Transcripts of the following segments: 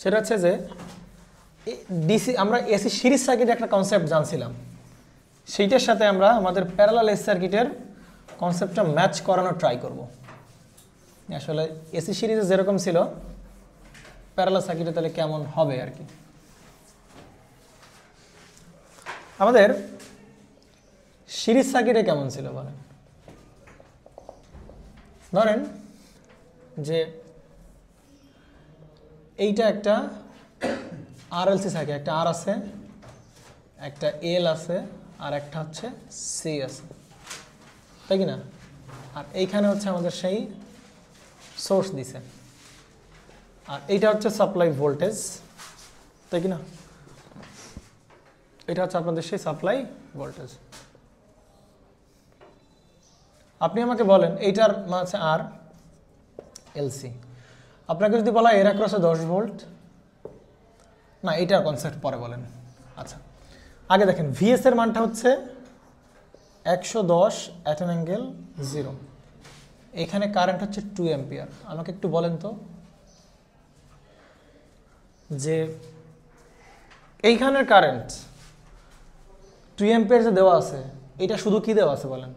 সেটা হচ্ছে যে ডিসি আমরা এসি সিরিজ সার্কিটের একটা কনসেপ্ট জানছিলাম, সেইটার সাথে আমরা আমাদের প্যারালাল এসি সার্কিটের কনসেপ্টটা ম্যাচ করানোর ট্রাই করব। আসলে এসি সিরিজে যেরকম ছিল প্যারালাল সার্কিটে তাহলে কেমন হবে আর কি। আমাদের সিরিজ সার্কিটে কেমন ছিল বলেন, ধরেন যে এইটা একটা আরএলসি সার্কিট, একটা আর আছে, একটা এল আছে, আর একটা হচ্ছে সি আছে, তাই কি না? আর এইখানে হচ্ছে আমাদের সেই সোর্স দিছে, আর এইটা হচ্ছে সাপ্লাই ভোল্টেজ, তাই কি না? এটা হচ্ছে আপনাদের সেই সাপ্লাই ভোল্টেজ। আপনি আমাকে বলেন এইটার মান আছে আর এলসি, আপনাকে যদি বলা এর অ্যাক্রসে 10 ভোল্ট, না এইটার কনসেপ্ট পরে বলেন। আচ্ছা আগে দেখেন ভিএস এর মানটা হচ্ছে 110 অ্যাট অ্যান অ্যাঙ্গেল 0, এখানে কারেন্ট হচ্ছে 2 অ্যাম্পিয়ার। আমাকে একটু বলেন তো যে এইখানের কারেন্ট 2 অ্যাম্পিয়ার যে দেওয়া আছে, এটা শুধু কি দেওয়া আছে বলেন?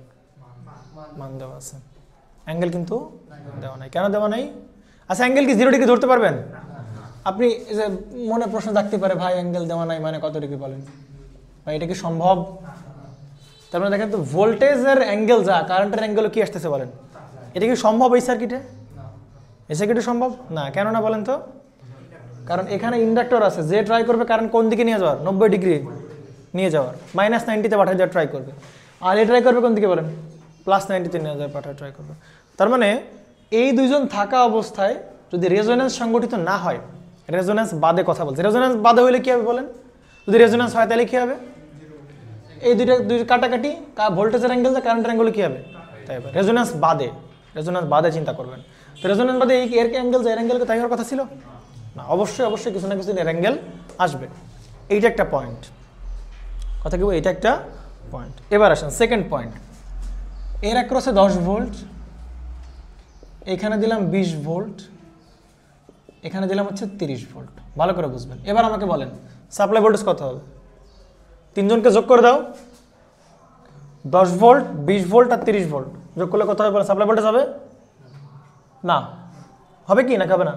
মান দেওয়া আছে, অ্যাঙ্গেল কিন্তু দেওয়া নাই। কেন দেওয়া নাই? আচ্ছা অ্যাঙ্গেল কি 0 ডিগ্রি ধরতে পারবেন আপনি? যে মনে প্রশ্ন থাকতে পারে ভাই অ্যাঙ্গেল দেওয়া নাই মানে কত ডিগ্রি বলেন ভাই, এটা কি সম্ভব? তার মানে দেখেন তো ভোল্টেজের অ্যাঙ্গেল যা কারেন্টের অ্যাঙ্গেলও কি আসতেছে বলেন, এটা কি সম্ভব এই সার্কিটে? এই সার্কিটে সম্ভব না। কেন না বলেন তো? কারণ এখানে ইন্ডাক্টর আছে, যে ট্রাই করবে কারেন্ট কোন দিকে নিয়ে যাওয়ার, 90 ডিগ্রি নিয়ে যাওয়ার, -90-তে পাঠায় যাওয়ার ট্রাই করবে। আর এ ট্রাই করবে কোন দিকে বলেন? +90-তে নিয়ে যাওয়ার পাঠায় ট্রাই করবে। তার মানে এই দুইজন থাকা অবস্থায় যদি রেজোন্যান্স সংগঠিত না হয়, রেজোন্যান্স বাদে কথা বলছে, রেজোন্যান্স বাদে হইলে কি হবে বলেন? যদি রেজোন্যান্স হয় তাহলে কি হবে? এই দুই কাটাকাটি ভোল্টেজের অ্যাঙ্গেল কারেন্টের অ্যাঙ্গেল কি হবে? তাই হবে রেজোন্যান্স বাদে। রেজোন্যান্স বাদে চিন্তা করবেন, তো রেজোন্যান্স বাদে এই এর অ্যাঙ্গেল এর অ্যাঙ্গেলকে তাই হওয়ার কথা ছিল না। অবশ্যই অবশ্যই কিছু না কিছু এর অ্যাঙ্গেল আসবে। এইটা একটা পয়েন্ট, কথা কি? এইটা একটা পয়েন্ট। এবার আসেন সেকেন্ড পয়েন্ট। এর অ্যাক্রসে 10 ভোল্ট, এখানে দিলাম 20 ভোল্ট, এখানে দিলাম হচ্ছে 30 ভোল্ট। ভালো করে বুঝবেন। এবার আমাকে বলেন সাপ্লাই ভোল্টেজ কত হবে? তিনজনকে যোগ করে দাও, 10 ভোল্ট, 20 ভোল্ট আর 30 ভোল্ট যোগ করলে কত হবে বলেন? সাপ্লাই ভোল্টেজ হবে না? হবে কি না? হবে না।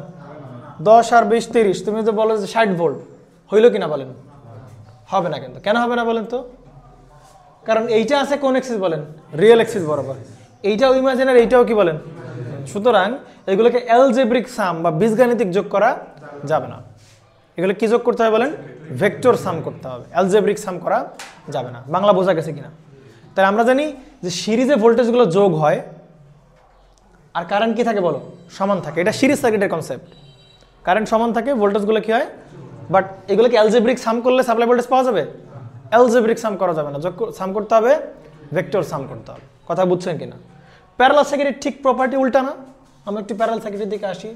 10 আর 20 30, তুমি তো বলো যে 60 ভোল্ট, হইল কি না বলেন? হবে না। কিন্তু কেন হবে না বলেন তো? কারণ এইটা আছে কোন এক্সিস বলেন? রিয়েল এক্সিস বরাবর। এইটাও ইমাজিনারি, এইটাও কি বলেন? সুতরাং এগুলোকে অ্যালজেব্রিক সাম বা বীজগাণিতিক যোগ করা যাবে না। এগুলো কি যোগ করতে হবে বলেন? ভেক্টর সাম করতে হবে, অ্যালজেব্রিক সাম করা যাবে না। বাংলা বোঝা গেছে কিনা? তাই আমরা জানি যে সিরিজে ভোল্টেজগুলো যোগ হয় আর কারেন্ট কি থাকে বলো? সমান থাকে। এটা সিরিজ সার্কিটের কনসেপ্ট। কারেন্ট সমান থাকে, ভোল্টেজগুলো কি হয়? বাট এগুলোকে অ্যালজেব্রিক সাম করলে সাপ্লাই ভোল্টেজ পাওয়া যাবে? অ্যালজেব্রিক সাম করা যাবে না, যোগ সাম করতে হবে, ভেক্টর সাম করতে হবে। কথা বুঝছেন কিনা? প্যারালাল সার্কিটের ঠিক প্রপার্টি উল্টা না? আমরা একটু প্যারালাল সার্কিটের দিকে আসি,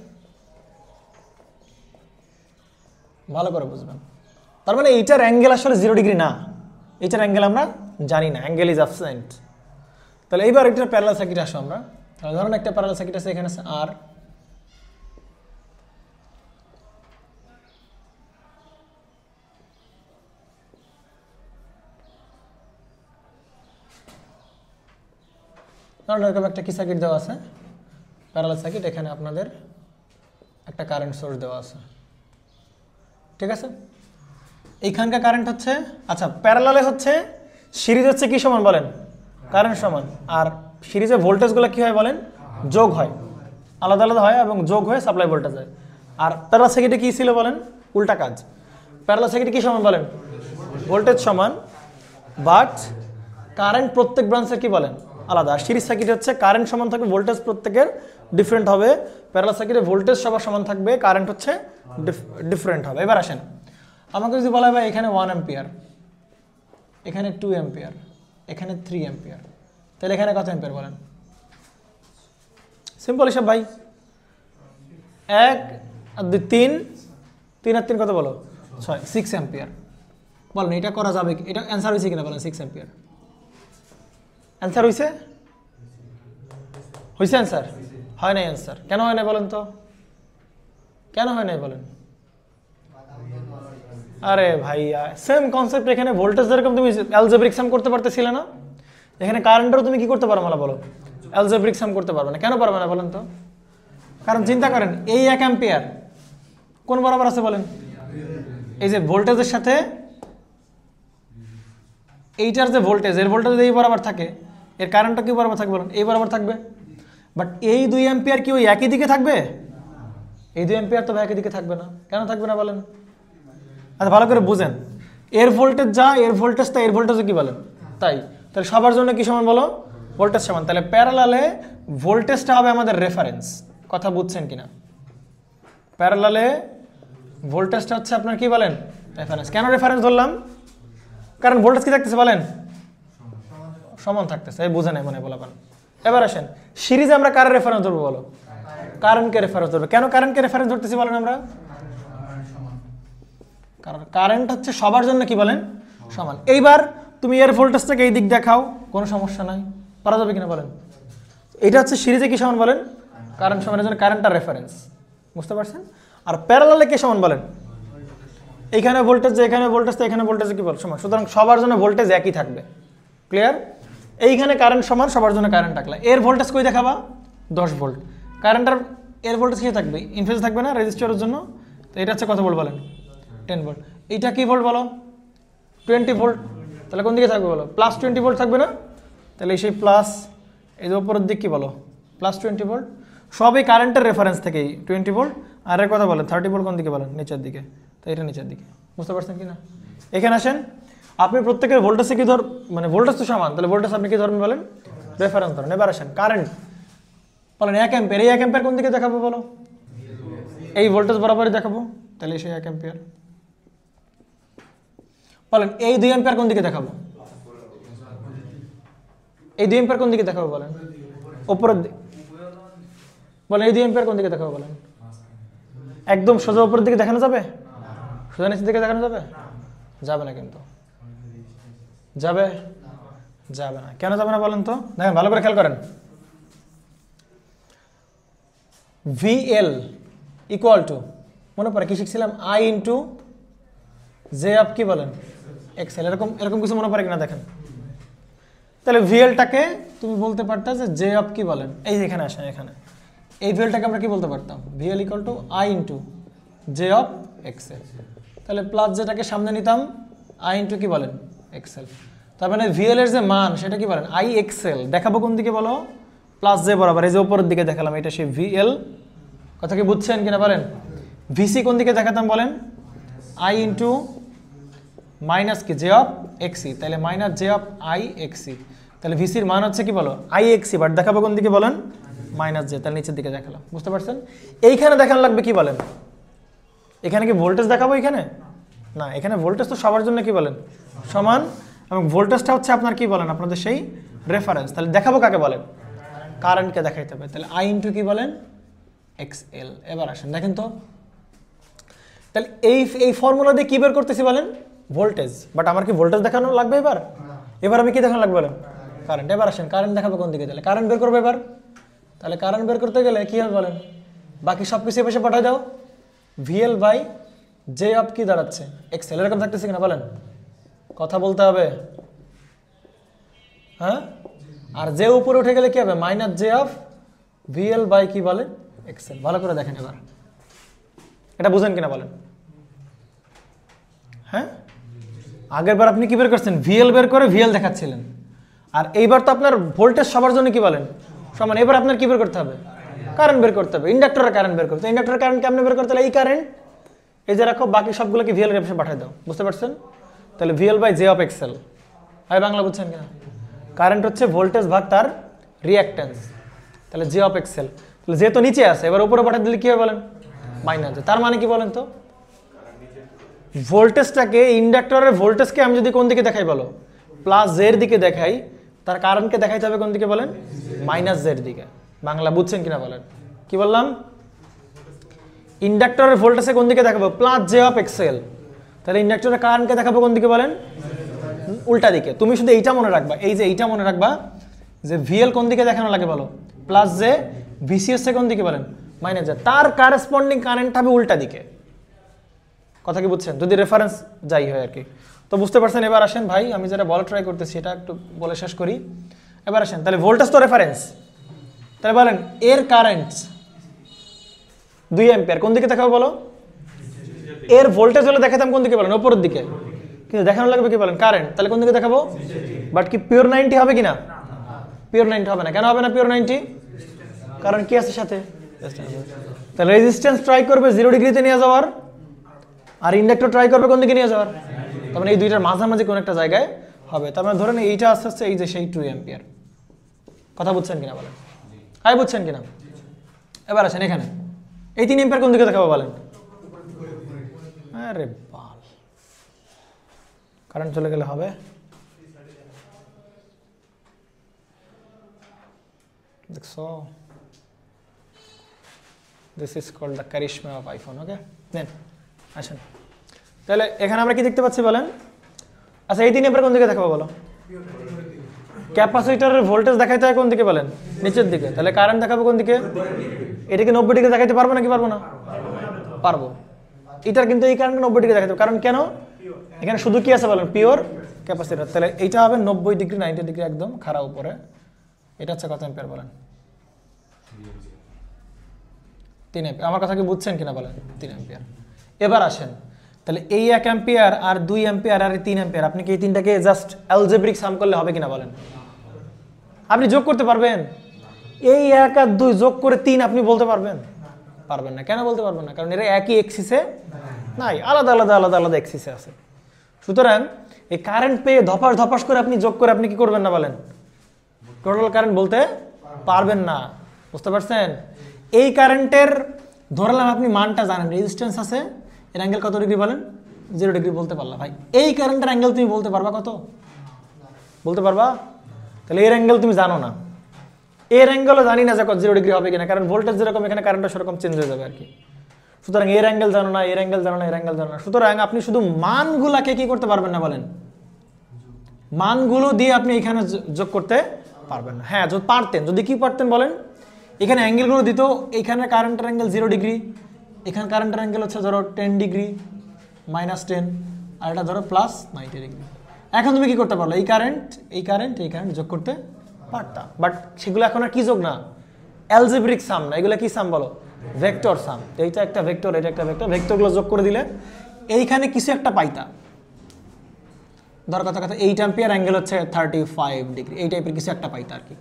ভালো করে বুঝবেন। তার মানে এইটার অ্যাঙ্গেল আসলে 0 ডিগ্রি না, এইটার অ্যাঙ্গেল আমরা জানি না, অ্যাঙ্গেল ইজ অ্যাবসেন্ট। তাহলে এইবার একটা প্যারালাল সার্কিট আসো আমরা। ধরুন একটা প্যারালাল সার্কিট আছে, এখানে আছে আর, এরকম একটা কি সার্কিট দেওয়া আছে, প্যারালাল সার্কিট। এখানে আপনাদের একটা কারেন্ট সোর্স দেওয়া আছে, ঠিক আছে? এইখানকার কারেন্ট হচ্ছে, আচ্ছা প্যারালালে হচ্ছে, সিরিজ হচ্ছে কি সমান বলেন? কারেন্ট সমান। আর সিরিজে ভোল্টেজগুলো কি হয় বলেন? যোগ হয়, আলাদা আলাদা হয় এবং যোগ হয়ে সাপ্লাই ভোল্টেজ হয়। আর প্যারালাল সার্কিটে কি ছিল বলেন? উল্টা কাজ। প্যারালাল সার্কিটে কি সমান বলেন? ভোল্টেজ সমান, বাট কারেন্ট প্রত্যেক ব্রাঞ্চের কি বলেন? আলাদা। আর সিরিজ সার্কিট হচ্ছে কারেন্ট সমান থাকবে, ভোল্টেজ প্রত্যেকের ডিফারেন্ট হবে। প্যারালাল সার্কিটে ভোল্টেজ সবার সমান থাকবে, কারেন্ট হচ্ছে ডিফারেন্ট হবে। এবার আসেন, আমাকে যদি বলা হয় এখানে 1 অ্যাম্পিয়ার, এখানে 2 অ্যাম্পিয়ার, এখানে 3 অ্যাম্পিয়ার, তাহলে এখানে কত অ্যাম্পিয়ার বলেন? সিম্পল হিসাব ভাই, 1 আর 2 3, 3 আর 3 কত বলো? 6, 6 অ্যাম্পিয়ার। বলেন এটা করা যাবে? এটা অ্যান্সার হয়েছে কিনা বলেন? 6 অ্যাম্পিয়ার অ্যান্সার হয়েছে? হয়েছে অ্যান্সার? হয় নাই অ্যান্সার। কেন হয় নাই বলেন তো? কেন হয় নাই বলেন? আরে ভাইয়া সেম কনসেপ্ট, এখানে ভোল্টেজ যেরকম তুমি অ্যালজেব্রিক সাম করতে পারতেছিলে না, এখানে কারেন্টেরও তুমি কি করতে পারো মালা বলো, অ্যালজেব্রিক সাম করতে পারবে না। কেন পারবে না বলেন তো? কারণ চিন্তা করেন এই 1 অ্যাম্পিয়ার কোন বরাবর আছে বলেন? এই যে ভোল্টেজের সাথে এইটার যে ভোল্টেজ, এর ভোল্টেজ এই বরাবর থাকে, এর কারেন্টটা কি বরাবর থাকবে বলেন? এই বরাবর থাকবে। বাট এই 2 অ্যাম্পিয়ার কি ওই একই দিকে থাকবে? এই 2 অ্যাম্পিয়ার তো একই দিকে থাকবে না। কেন থাকবে না বলেন? আচ্ছা ভালো করে বুঝেন, এর ভোল্টেজ যা, এর ভোল্টেজ তা, এর ভোল্টেজও কি বলেন তাই। তাহলে সবার জন্য কি সমান বলো? ভোল্টেজ সমান। তাহলে প্যারালালে ভোল্টেজটা হবে আমাদের রেফারেন্স। কথা বুঝছেন কিনা? প্যারালালে ভোল্টেজটা হচ্ছে আপনার কি বলেন? রেফারেন্স। কেন রেফারেন্স ধরলাম? কারণ ভোল্টেজ কি থাকতেছে বলেন? সমান থাকতেছে। এই বুঝে নাই মনে বলাবেন। এবার আসেন সিরিজে আমরা কার রেফারেন্স ধরবো বলো? কারেন্টকে রেফারেন্স ধরবো। কেন কারেন্টকে রেফারেন্স ধরতেছি বলেন আমরা? কারণ কারেন্ট হচ্ছে সবার জন্য কি বলেন? সমান। এইবার তুমি এর ভোল্টেজটাকে এই দিক দেখাও, কোনো সমস্যা নাই, পারা যাবে কিনা বলেন? এটা হচ্ছে সিরিজে কি সমান বলেন? কারেন্ট সমানের জন্য কারেন্টটা রেফারেন্স। বুঝতে পারছেন? আর প্যারালালে কি সমান বলেন? এইখানে ভোল্টেজ, এখানে ভোল্টেজ, এখানে ভোল্টেজ কি বল সমান। সুতরাং সবার জন্য ভোল্টেজ একই থাকবে। ক্লিয়ার? এইখানে কারেন্ট সমান, সবার জন্য কারেন্ট থাকলে এর ভোল্টেজ কই দেখাবা? 10 ভোল্ট। কারেন্টার এর ভোল্টেজ কি থাকবে? ইনফেজ থাকবে না রেজিস্টারের জন্য। তো এটা হচ্ছে কত ভোল্ট বলেন? 10 ভোল্ট। এইটা কি ভোল্ট বলো? 20 ভোল্ট। তাহলে কোন দিকে থাকবে বলো? প্লাস 20 ভোল্ট থাকবে না? তাহলে সেই প্লাস, এই যে উপরের দিক কি বলো? Plus 20 volt. সবই কারেন্টের রেফারেন্স থেকেই 20 ভোল্ট। আর এর কথা বলেন 30 ভোল্ট কোন দিকে বলেন? নিচের দিকে। তো এটা নিচের দিকে। বুঝতে পারছেন কি না? এখানে আসেন, আপনি প্রত্যেকের ভোল্টেজে কি ধর, মানে ভোল্টেজ তো সমান, তাহলে ভোল্টেজ আপনি কি ধরবেন বলেন? রেফারেন্স ধরেন। এবার আসেন কারেন্ট বলেন 1 অ্যাম্পিয়ার। এই 1 অ্যাম্পিয়ার কোন দিকে দেখাবো বলো? এই ভোল্টেজ বরাবরই দেখাবো। তাহলে সেই 1 অ্যাম্পিয়ার। বলেন এই 2 অ্যাম্পিয়ার কোন দিকে দেখাবো? এই 2 অ্যাম্পিয়ার কোন দিকে দেখাবো বলেন? উপরের দিকে। বলেন এই 2 অ্যাম্পিয়ার কোন দিকে দেখাবো বলেন? একদম সোজা উপরের দিকে দেখানো যাবে? সোজা নিচের দিকে দেখানো যাবে? যাবে না কিন্তু। যাবে? যাবে না। কেন যাবে না বলেন তো? দেখেন ভালো করে খেয়াল করেন। VL ইকুয়াল টু, মনে পড়ে কি শিখছিলাম? I ইন্টু জে অফ কি বলেন? XL। এরকম কিছু মনে পড়ে কিনা দেখেন। তাহলে VLটাকে তুমি বলতে পারতা যে জে অফ কি বলেন? এই যেখানে আসেন, এখানে এই VLটাকে আমরা কি বলতে পারতাম? VL equal to I into J of XL। তাহলে প্লাস যেটাকে সামনে নিতাম I ইন্টু কি বলেন? XL। তার মানে VL এর যে মান সেটা কি বলেন? I XL। দেখাবো কোন দিকে বলো? প্লাস জে বরাবর। এই যে উপরের দিকে দেখালাম, এটা সেই VL। কথা কি বুঝছেন কিনা বলেন? VC কোন দিকে দেখাতাম বলেন? I ইন্টু মাইনাস কি জে অফ XC। তাহলে minus J of I XC। তাহলে VCর মান হচ্ছে কি বলো? I XC। বাট দেখাবো কোন দিকে বলেন? Minus J. তাহলে নিচের দিকে দেখালাম। বুঝতে পারছেন? এইখানে দেখানো লাগবে কি বলেন? এখানে কি ভোল্টেজ দেখাবো এখানে? না, এখানে ভোল্টেজ তো সবার জন্য কি বলেন? সমান। এবং ভোল্টেজটা হচ্ছে আপনার কি বলেন? আপনাদের সেই রেফারেন্স। তাহলে দেখাবো কাকে বলেন? কারেন্টকে দেখাইতে হবে। তাহলে I ইন্টু কি বলেন? XL। এবার আসেন দেখেন তো, তাহলে এই ফর্মুলা দিয়ে কি বের করতেছি বলেন? ভোল্টেজ। বাট আমার কি ভোল্টেজ দেখানো লাগবে এবার? এবার আমি কি দেখানো লাগবে বলেন? কারেন্ট। এবার আসেন কারেন্ট দেখাবো কোন দিকে? তাহলে কারেন্ট বের করবো এবার। তাহলে কারেন্ট বের করতে গেলে কি হবে বলেন? বাকি সব কিছু এপাশে পাঠাই দাও। VL বাই জে অফ কি দাঁড়াচ্ছে? XL। এরকম থাকতেছে কিনা বলেন? কথা বলতে হবে, হ্যাঁ? আর যে উপরে উঠে গেলে কি হবে? Minus J of VL by কি বলে? XL। ভালো করে দেখেন এবার, এটা বুঝেন কিনা বলেন? হ্যাঁ, আগের বার আপনি কি বের করছেন? VL বের করে VL দেখাচ্ছিলেন। আর এইবার তো আপনার ভোল্টেজ সবার জন্য কি বলেন? সমান। এবার আপনার কি বের করতে হবে? কারেন্ট বের করতে হবে। ইন্ডাক্টরের কারেন্ট বের করতে হবে। ইন্ডাক্টরের কারেন্ট কেমনে বের করতে হবে? এই কারেন্ট এই যে রাখো, বাকি সবগুলোকে VL এর পাশে পাঠিয়ে দাও। বুঝতে পারছেন? তাহলে VL by J of XL। ভাই বাংলা বুঝছেন কিনা? কারেন্ট হচ্ছে ভোল্টেজ ভাগ তার রিঅ্যাকট্যান্স। তাহলে জে অফ XL। তাহলে যে তো নিচে আছে, এবার উপরে পাঠিয়ে দিলে কি হবে বলেন? Minus J. তার মানে কি বলেন তো? ভোল্টেজটাকে, ইন্ডাক্টরের ভোল্টেজকে আমি যদি কোন দিকে দেখাই বলো? প্লাস জের দিকে দেখাই, তার কারেন্টকে দেখাইতে হবে কোন দিকে বলেন? মাইনাস জের দিকে। বাংলা বুঝছেন কিনা বলেন? কি বললাম? ইন্ডাক্টরের ভোল্টেজকে কোন দিকে দেখাবো? Plus J of XL। তাহলে ইন্ডাক্টরের কারেন্টকে দেখাবো কোন দিকে বলেন? উল্টা দিকে। তুমি শুধু এইটা মনে রাখবা, এই যে এইটা মনে রাখবা যে VL কোন দিকে দেখানো লাগে বলো? Plus J. VC হচ্ছে কোন দিকে বলেন? Minus J. তার কারেসপন্ডিং কারেন্ট হবে উল্টা দিকে। কথা কি বুঝছেন? যদি রেফারেন্স যাই হয় আর কি। তো বুঝতে পারছেন? এবার আসেন ভাই, আমি যেটা বলা ট্রাই করতেছি এটা একটু বলে শেষ করি। এবার আসেন, তাহলে ভোল্টেজ তো রেফারেন্স, তাহলে বলেন এর কারেন্ট 2 অ্যাম্পিয়ার কোন দিকে দেখাবো বলো? এর ভোল্টেজ হলে দেখাতাম কোন দিকে বলেন? উপরের দিকে। কিন্তু দেখানো লাগবে কি বলেন? কারেন্ট, তাহলে কোন দিকে দেখাবো? বাট কি পিওর 90 হবে কিনা? পিওর 90 হবে না। কেন হবে না পিওর 90? কারণ কি আছে সাথে? তাহলে রেজিস্ট্যান্স ট্রাই করবে 0 ডিগ্রিতে নিয়ে যাওয়ার, আর ইন্ডাক্টর ট্রাই করবে কোন দিকে নিয়ে যাওয়ার? তার মানে এই দুইটার মাঝামাঝি কোন একটা জায়গায় হবে। তার মানে ধরেন এইটা আস্তে আস্তে এই যে সেই 2 অ্যাম্পিয়ার। কথা বুঝছেন কিনা বলেন? হাই বুঝছেন কিনা? এবার আসেন এখানে, এই 3 অ্যাম্পিয়ার কোন দিকে দেখাবো বলেন? আরে বাল, কারেন্ট চলে গেলে হবে? দেখছো, this is called the charisma of iPhone. Okay then আসেন, তাহলে এখানে আমরা কি দেখতে পাচ্ছি বলেন? আচ্ছা এই 3 অ্যাম্পিয়ার কোন দিকে দেখাবো বলো? ক্যাপাসিটরের ভোল্টেজ দেখাইতে হয় কোন দিকে বলেন? নিচের দিকে। তাহলে কারেন্ট দেখাবো কোন দিকে? এটাকে 90 ডিগ্রি দেখাইতে পারবো নাকি পারবো না? পারবো। এটার কিন্তু এই কারেন্ট 90 ডিগ্রি দেখাতে হবে, কারণ কেন? এখানে শুধু কি আছে বলেন? Pure capacitor. তাহলে এইটা হবে 90 ডিগ্রি, 90 ডিগ্রি একদম খাড়া উপরে। এটা হচ্ছে কত অ্যাম্পিয়ার বলেন? 3 অ্যাম্পিয়ার। আমার কথা কি বুঝছেন কিনা বলেন? 3 অ্যাম্পিয়ার। এবার আসেন, তাহলে এই 1 অ্যাম্পিয়ার আর 2 অ্যাম্পিয়ার আর 3 অ্যাম্পিয়ার, আপনি কি এই তিনটাকে জাস্ট অ্যালজেব্রিক সাম করলে হবে কিনা বলেন? আপনি যোগ করতে পারবেন? এই 1 আর 2 যোগ করে 3 আপনি বলতে পারবেন? পারবেন না। কেন বলতে পারবেন না? কারণ এরা একই এক্সিসে নাই, আলাদা আলাদা আলাদা আলাদা এক্সিসে আছে। সুতরাং এই কারেন্ট পেয়ে ধপাস ধপাস করে আপনি যোগ করে আপনি কি করবেন না বলেন? টোটাল কারেন্ট বলতে পারবেন না। বুঝতে পারছেন? এই কারেন্টের ধরলাম আপনি মানটা জানেন, রেজিস্ট্যান্স আছে, এর অ্যাঙ্গেল কত ডিগ্রি বলেন? 0 ডিগ্রি বলতে পারলা। ভাই এই কারেন্টের অ্যাঙ্গেল তুমি বলতে পারবা কত? বলতে পারবা? তাহলে এর অ্যাঙ্গেল তুমি জানো না, এর অ্যাঙ্গেলও জানি না যে 0 ডিগ্রি হবে কিনা, কারণ ভোল্টেজ যেরকম এখানে কারেন্টও সেরকম চেঞ্জ হয়ে যাবে আর কি। সুতরাং এর অ্যাঙ্গেল জানো না, এর অ্যাঙ্গেল জানো না, এর অ্যাঙ্গেল জানো না। সুতরাং আপনি শুধু মানগুলাকে কি করতে পারবেন না বলেন? মানগুলো দিয়ে আপনি এখানে যোগ করতে পারবেন না। হ্যাঁ যদি পারতেন, যদি কি পারতেন বলেন? এখানে অ্যাঙ্গেলগুলো দিত, এখানে কারেন্টের অ্যাঙ্গেল 0 ডিগ্রি, এখানে কারেন্টের অ্যাঙ্গেল হচ্ছে ধরো 10 ডিগ্রি, -10, আর এটা ধরো +90 ডিগ্রি। এখন তুমি কি করতে পারলো? এই কারেন্ট এই কারেন্ট এই কারেন্ট যোগ করতে পারতাম, বাট সেগুলো এখন আর কি যোগ না, অ্যালজেব্রিক সাম না, এগুলো কি সাম বলো? ভেক্টর সাম। এইটা একটা ভেক্টর, এটা একটা ভেক্টর, ভেক্টরগুলো যোগ করে দিলে এইখানে কিছু একটা পাইতা। ধর কথা 8 অ্যাম্পিয়ার অ্যাঙ্গেল হচ্ছে 35 ডিগ্রি, এই টাইপের কিছু একটা পাইতা আর কি।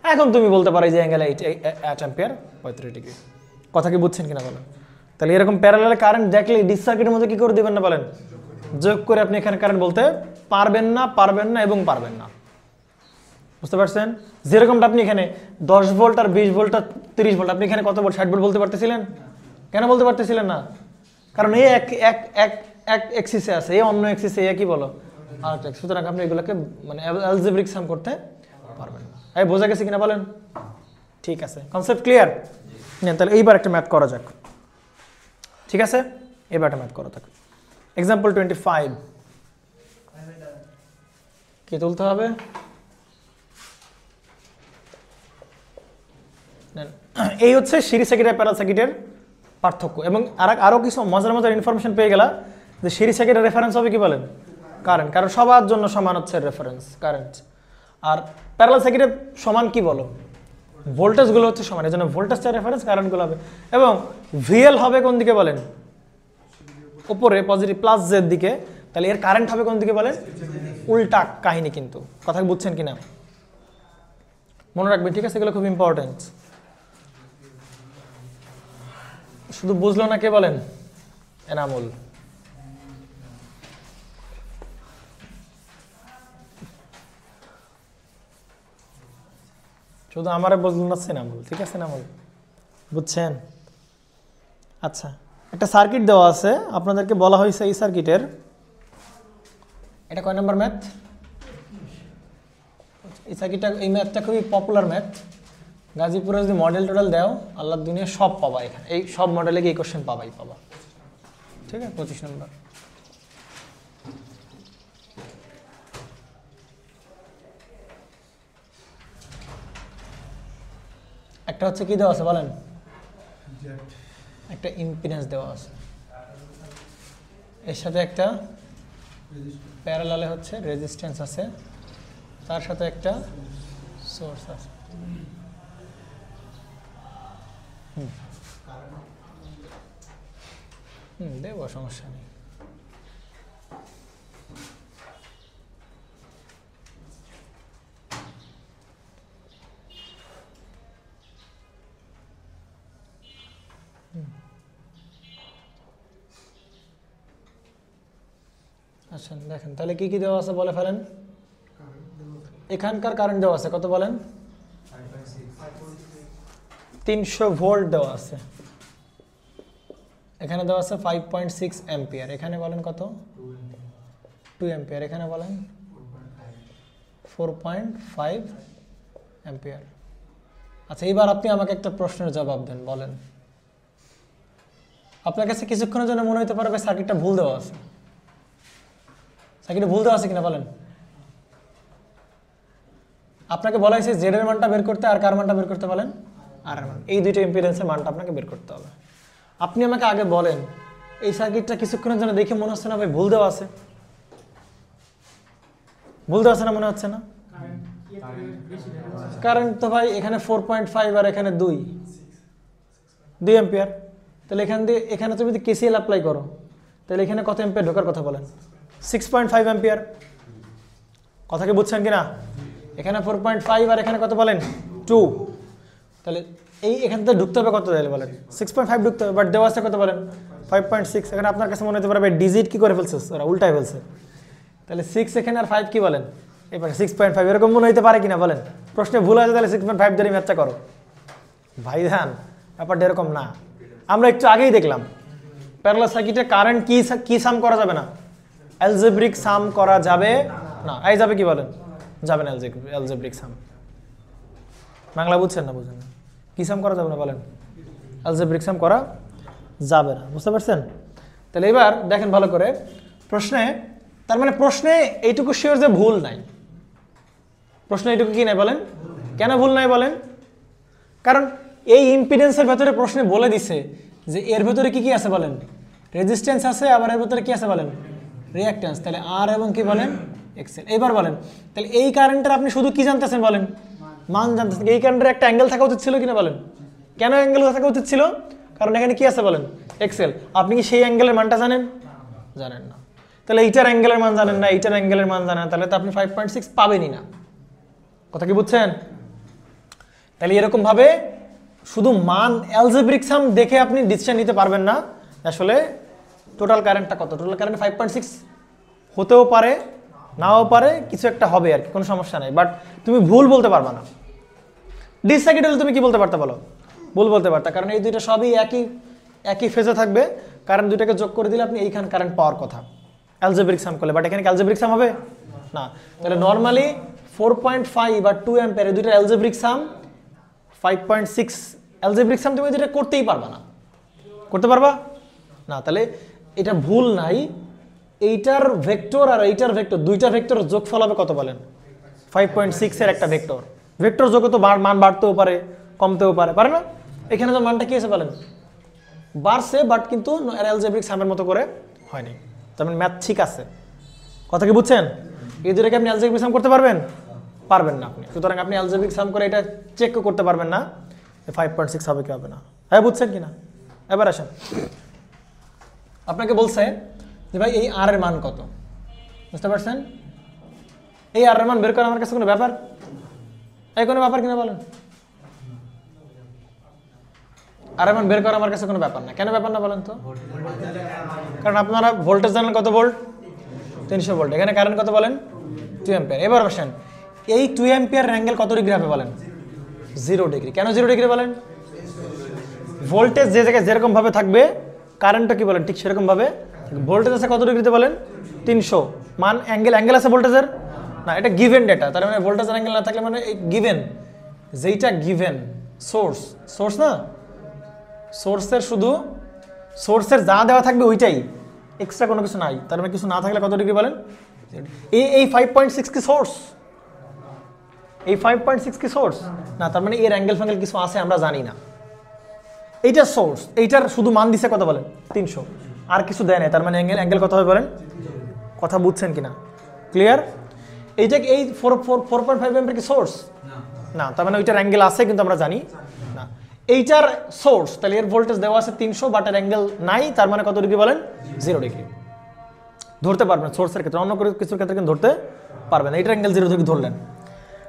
এখন তুমি বলতে পারো যে অ্যাঙ্গেল 8 অ্যাম্পিয়ার 35 ডিগ্রি। কথা কি বুঝছেন কিনা বলেন? তাহলে এরকম প্যারালাল কারেন্ট দেখলে ডিসি সার্কিটের মধ্যে কি করে দিবেন না বলেন? যোগ করে আপনি এখানে কারেন্ট বলতে পারবেন না, পারবেন না এবং পারবেন না। বুঝতে পারছেন? যেরকমটা আপনি এখানে 10 ভোল্ট আর 20 ভোল্ট আর 30 ভোল্ট, আপনি এখানে কত ভোল্ট 60 ভোল্ট বলতে পারতেছিলেন? কেন বলতে পারতেছিলেন না? কারণ এই এক এক্সিসে আছে, এই অন্য এক্সিসে কি বলো? আরেকটা। সুতরাং আপনি এগুলোকে মানে অ্যালজেব্রিক সাম করতে পারবেন না। এই বোঝা গেছে কিনা বলেন? ঠিক আছে, কনসেপ্ট ক্লিয়ার? তাহলে এইবার একটা ম্যাথ করা যাক। ঠিক আছে, এবার একটা ম্যাথ করা যাক। এক্সাম্পল 25 কি তুলতে হবে? এই হচ্ছে সিরিজ সার্কিট আর প্যারালাল সার্কিটের পার্থক্য। এবং আরো কিছু মজার মজার ইনফরমেশন পেয়ে গেলা যে সিরিজ সার্কিটের রেফারেন্স হবে কি বলেন? কারেন্ট, কারণ সবার জন্য সমান হচ্ছে রেফারেন্স কারেন্ট। আর প্যারালাল সার্কিটের সমান কি বলো? ভোল্টেজগুলো হচ্ছে সমান, এই জন্য ভোল্টেজটা রেফারেন্স, কারেন্টগুলো হবে। এবং ভিএল হবে কোন দিকে বলেন? উপরে পজিটিভ প্লাস জেড দিকে। তাহলে এর কারেন্ট হবে কোন দিকে বলেন? উল্টা কাহিনী কিন্তু। কথা বুঝছেন কিনা মনে রাখবেন, ঠিক আছে? এগুলো খুব ইম্পর্টেন্ট। শুধু বুঝলো না কে বলেন? এনামুল। শুধু আমারে বুঝলো না এনামুল, ঠিক আছে? এনামুল বুঝছেন? আচ্ছা, একটা সার্কিট দেওয়া আছে, আপনাদেরকে বলা হয়েছে এই সার্কিটের, এটা কয় নম্বর ম্যাথ? এই সার্কিটটা, এই ম্যাথটা খুবই পপুলার ম্যাথ। গাজীপুরে যদি মডেল টোডেল দেও, আল্লাহর দুনিয়া সব পাবা এখানে, এই সব মডেলে এই কোশ্চেন পাবাই পাবা। ঠিক আছে, 25 নম্বর। একটা হচ্ছে কি দেওয়া আছে বলেন? একটা ইম্পিডেন্স দেওয়া আছে। এর সাথে একটা প্যারালালে হচ্ছে রেজিস্ট্যান্স আছে, তার সাথে একটা সোর্স আছে। দেবো, সমস্যা নেই। আচ্ছা দেখেন তাহলে কি কি দেওয়া আছে বলে ফেলেন। এখানকার কারেন্ট দেওয়া আছে কত বলেন, 300 ভোল্ট দেওয়া আছে। এখানে দেওয়া আছে 5.6 অ্যাম্পিয়ার। এখানে বলেন কত, 2 অ্যাম্পিয়ার। এখানে বলেন 4.5 অ্যাম্পিয়ার। আচ্ছা এইবার আপনি আমাকে একটা প্রশ্নের জবাব দেন, বলেন আপনার কাছে কিছুক্ষণের জন্য মনে হতে পারবে সার্কিটটা ভুল দেওয়া আছে। সার্কিটে ভুল দেওয়া আছে কিনা বলেন। আপনাকে বলা হয়েছে জেড এর মানটা বের করতে, আর কার মানটা বের করতে বলেন, আর এর মান। এই দুইটা ইম্পিডেন্সের মানটা আপনাকে বের করতে হবে। আপনি আমাকে আগে বলেন এই সার্কিটটা কিছুক্ষণের জন্য দেখে মনে হচ্ছে না ভাই ভুল দেওয়া আছে, ভুল দেওয়া আছে না মনে হচ্ছে না? কারেন্ট তো ভাই এখানে 4.5 আর এখানে 2 অ্যাম্পিয়ার। তাহলে এখানে তুমি যদি কেসিএল অ্যাপ্লাই করো তাহলে এখানে কত অ্যাম্পিয়ার ঢোকার কথা বলেন, 6.5 অ্যাম্পিয়ার। কথা কি বুঝছেন কিনা? এখানে 4.5 আর এখানে কত বলেন 2। তাহলে এখান থেকে ঢুকতে হবে কত তাহলে বলেন 6.5 ঢুকতে হবে, বাট দেওয়া আছে কত বলেন 5.6। এখানে আপনার কাছে মনে হতে পারে ডিজিট কি করে ফেলছে, ওরা উল্টায় ফেলছে। তাহলে 6 এখানে আর 5 কি বলেন, এবারে 6.5 এরকম মনে হতে পারে কিনা বলেন। প্রশ্নে ভুল আছে তাহলে 6.5 ধরে ম্যাথটা করো ভাই। ধান ব্যাপারটা এরকম না। আমরা একটু আগেই দেখলাম প্যারালাল সার্কিটে কারেন্ট কি সাম করা যাবে না, অ্যালজেব্রিক সাম করা যাবে না। এই যাবে কি বলেন, যাবে না অ্যালজেব্রিক সাম। বাংলা বুঝছেন না, বুঝেন না? কি সাম করা যাবে না বলেন, অ্যালজেব্রিক সাম করা যাবে না। বুঝতে পারছেন? তাহলে এবার দেখেন ভালো করে প্রশ্নে, তার মানে প্রশ্নে এইটুকু শিওর যে ভুল নাই। প্রশ্ন এইটুকু কি নাই বলেন, কেন ভুল নাই বলেন? কারণ এই ইম্পিডেন্সের ভেতরে প্রশ্নে বলে দিছে যে এর ভেতরে কি কি আছে বলেন, রেজিস্ট্যান্স আছে, আবার এর ভেতরে কি আছে বলেন, রিঅ্যাকট্যান্স। তাহলে আর এবং কি বলেন এক্সেল। এবার বলেন তাহলে এই কারেন্টের আপনি শুধু কি জানতেছেন বলেন, মান জানতেছেন। এই কারেন্টের একটা অ্যাঙ্গেল থাকা উচিত ছিল কিনা বলেন। কেন অ্যাঙ্গেল থাকা উচিত ছিল? কারণ এখানে কি আছে বলেন, এক্সেল। আপনি কি সেই অ্যাঙ্গেলের মানটা জানেন? জানেন না। তাহলে এইটার অ্যাঙ্গেলের মান জানেন না, এইটার অ্যাঙ্গেলের মান জানেন না, তাহলে তো আপনি 5.6 পাবেনই না। কথা কি বুঝছেন? তাহলে এরকম ভাবে শুধু মান অ্যালজেব্রিক সাম দেখে আপনি ডিসিশন নিতে পারবেন না আসলে টোটাল কারেন্টটা কত। টোটাল কারেন্ট 5.6 হতেও পারে, নাও পারে, কিছু একটা হবে আর কি, কোনো সমস্যা নেই। বাট তুমি ভুল বলতে পারবা না। ডিসি সার্কিট হলে তুমি কি বলতে পারতা বলো, ভুল বলতে পারতা। কারণ এই দুইটা সবই একই ফেজে থাকবে। কারেন্ট দুইটাকে যোগ করে দিলে আপনি এইখান কারেন্ট পাওয়ার কথা অ্যালজেব্রিক সাম করলে। বাট এখানে অ্যালজেব্রিক সাম হবে না। তাহলে নর্মালি 4.5 আর 2 অ্যাম্পিয়ার এই দুইটা অ্যালজেব্রিক সাম 5.6 অ্যালজেব্রিক সাম তুমি যেটা করতেই পারবা না। করতে পারবা না? তাহলে এটা ভুল নাই। এইটার ভেক্টর আর এইটার ভেক্টর, দুইটা ভেক্টর যোগফল হবে কত বলেন, 5.6 এর একটা ভেক্টর। ভেক্টর যোগে তো মান বাড়তেও পারে, কমতেও পারে, পারে না? এখানে তো মানটা কি আছে বলেন, বাড়ছে, বাট কিন্তু অ্যালজেব্রিক সামের মতো করে হয়নি। তার মানে ম্যাথ ঠিক আছে। কথা কি বুঝছেন? এই দুটোকে আপনি অ্যালজেব্রিক সাম করতে পারবেন? পারবেন না আপনি। সুতরাং আপনি অ্যালজেব্রিক সাম করে এটা চেক করতে পারবেন না 5.6 হবে কি হবে না। হ্যাঁ বুঝছেন কিনা? এবার আসেন, আপনাকে বলছে যে ভাই এই আর এর মান কত, বুঝতে পারছেন? এই আর এর মান বের করা আমার কাছে কোনো ব্যাপার, এই কোনো ব্যাপার কিনা বলেন? আর এর মান বের করা আমার কাছে কোনো ব্যাপার না। কেন ব্যাপার না বলেন তো? কারণ আপনারা ভোল্টেজ জানেন কত ভোল্ট, 300 ভোল্ট। এখানে কারেন্ট কত বলেন, 2 অ্যাম্পিয়ার। এবার আসেন এই 2 অ্যাম্পিয়ার অ্যাঙ্গেল কত ডিগ্রি হবে বলেন, 0 ডিগ্রি। কেন 0 ডিগ্রি বলেন? ভোল্টেজ যে জায়গায় যেরকম ভাবে থাকবে কারেন্টটা কি বলেন ঠিক সেরকম ভাবে। ভোল্টেজ আছে কত ডিগ্রিতে বলেন, 300। মান অ্যাঙ্গেল আছে ভোল্টেজের না, এটা গিভেন ডেটা। তার মানে ভোল্টেজের অ্যাঙ্গেল না থাকলে মানে গিভেন, যেইটা গিভেন সোর্স না, সোর্সের শুধু সোর্সের যা দেওয়া থাকবে ওইটাই, এক্সট্রা কোনো কিছু নাই। তার মানে কিছু না থাকলে কত ডিগ্রি বলেন, এই 5.6 কি সোর্স, এই 5.6 কি সোর্স না। তার মানে এর অ্যাঙ্গেল ফ্যাঙ্গেল কিছু আছে আমরা জানি না। এইটা সোর্স, এইটার শুধু মান দিছে কত বলেন, 300। আর কিছু দেয় নাই, তার মানে অ্যাঙ্গেল কত হবে বলেন? কথা বুঝছেন কিনা? ক্লিয়ার? এইটা এই 4.5 এম্পিয়ার কি সোর্স না, তার মানে ওইটার অ্যাঙ্গেল আছে কিন্তু আমরা জানি না। এইটার সোর্স, তাহলে এর ভোল্টেজ দেওয়া আছে 300, বাট এর অ্যাঙ্গেল নাই, তার মানে কত ডিগ্রি বলেন? 0 ডিগ্রি। ধরতে পারবেন সোর্সের ক্ষেত্রে, অন্য কিছুর ক্ষেত্রে কিন্তু ধরতে পারবেন। এইটার অ্যাঙ্গেল 0 ডিগ্রি ধরলেন,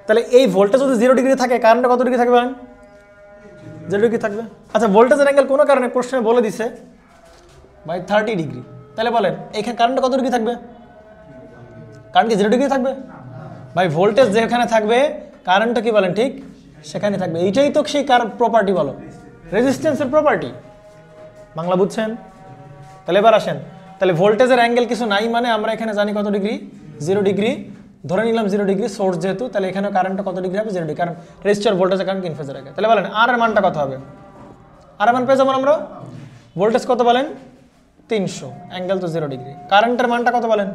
তাহলে এই ভোল্টেজ যদি 0 ডিগ্রি থাকে, কারেন্টটা কত ডিগ্রি থাকবে বলেন? 0 ডিগ্রি থাকবে। আচ্ছা, ভোল্টেজের অ্যাঙ্গেল কোনো কারণে প্রশ্নে বলে দিছে ভাই 30 ডিগ্রি, তাহলে বলেন এখানে কারেন্টটা কত ডিগ্রি থাকবে? কারেন্ট কি 0 ডিগ্রি থাকবে? ভাই ভোল্টেজ যেখানে থাকবে কারেন্টটা কি বলেন ঠিক সেখানে থাকবে। এইটাই তো সেই প্রপার্টি বলো, রেজিস্ট্যান্সের প্রপার্টি। বাংলা বুঝছেন? তাহলে এবার আসেন, তাহলে ভোল্টেজের অ্যাঙ্গেল কিছু নাই মানে আমরা এখানে জানি কত ডিগ্রি? 0 ডিগ্রি। ধরে নিলাম 0 ডিগ্রি সোর্স যেহেতু, তাহলে এখানে কারেন্টটা কত ডিগ্রি হবে? 0 ডিগ্রি, কারণ রেজিস্টার ভোল্টেজের কারেন্ট 3 ফেজের আগে। তাহলে বলেন আর এর মানটা কত হবে? আর এর মান পেয়ে যাবো আমরা, ভোল্টেজ কত বলেন? 300, অ্যাঙ্গেল তো 0 ডিগ্রি। কারেন্টের মানটা কত বলেন?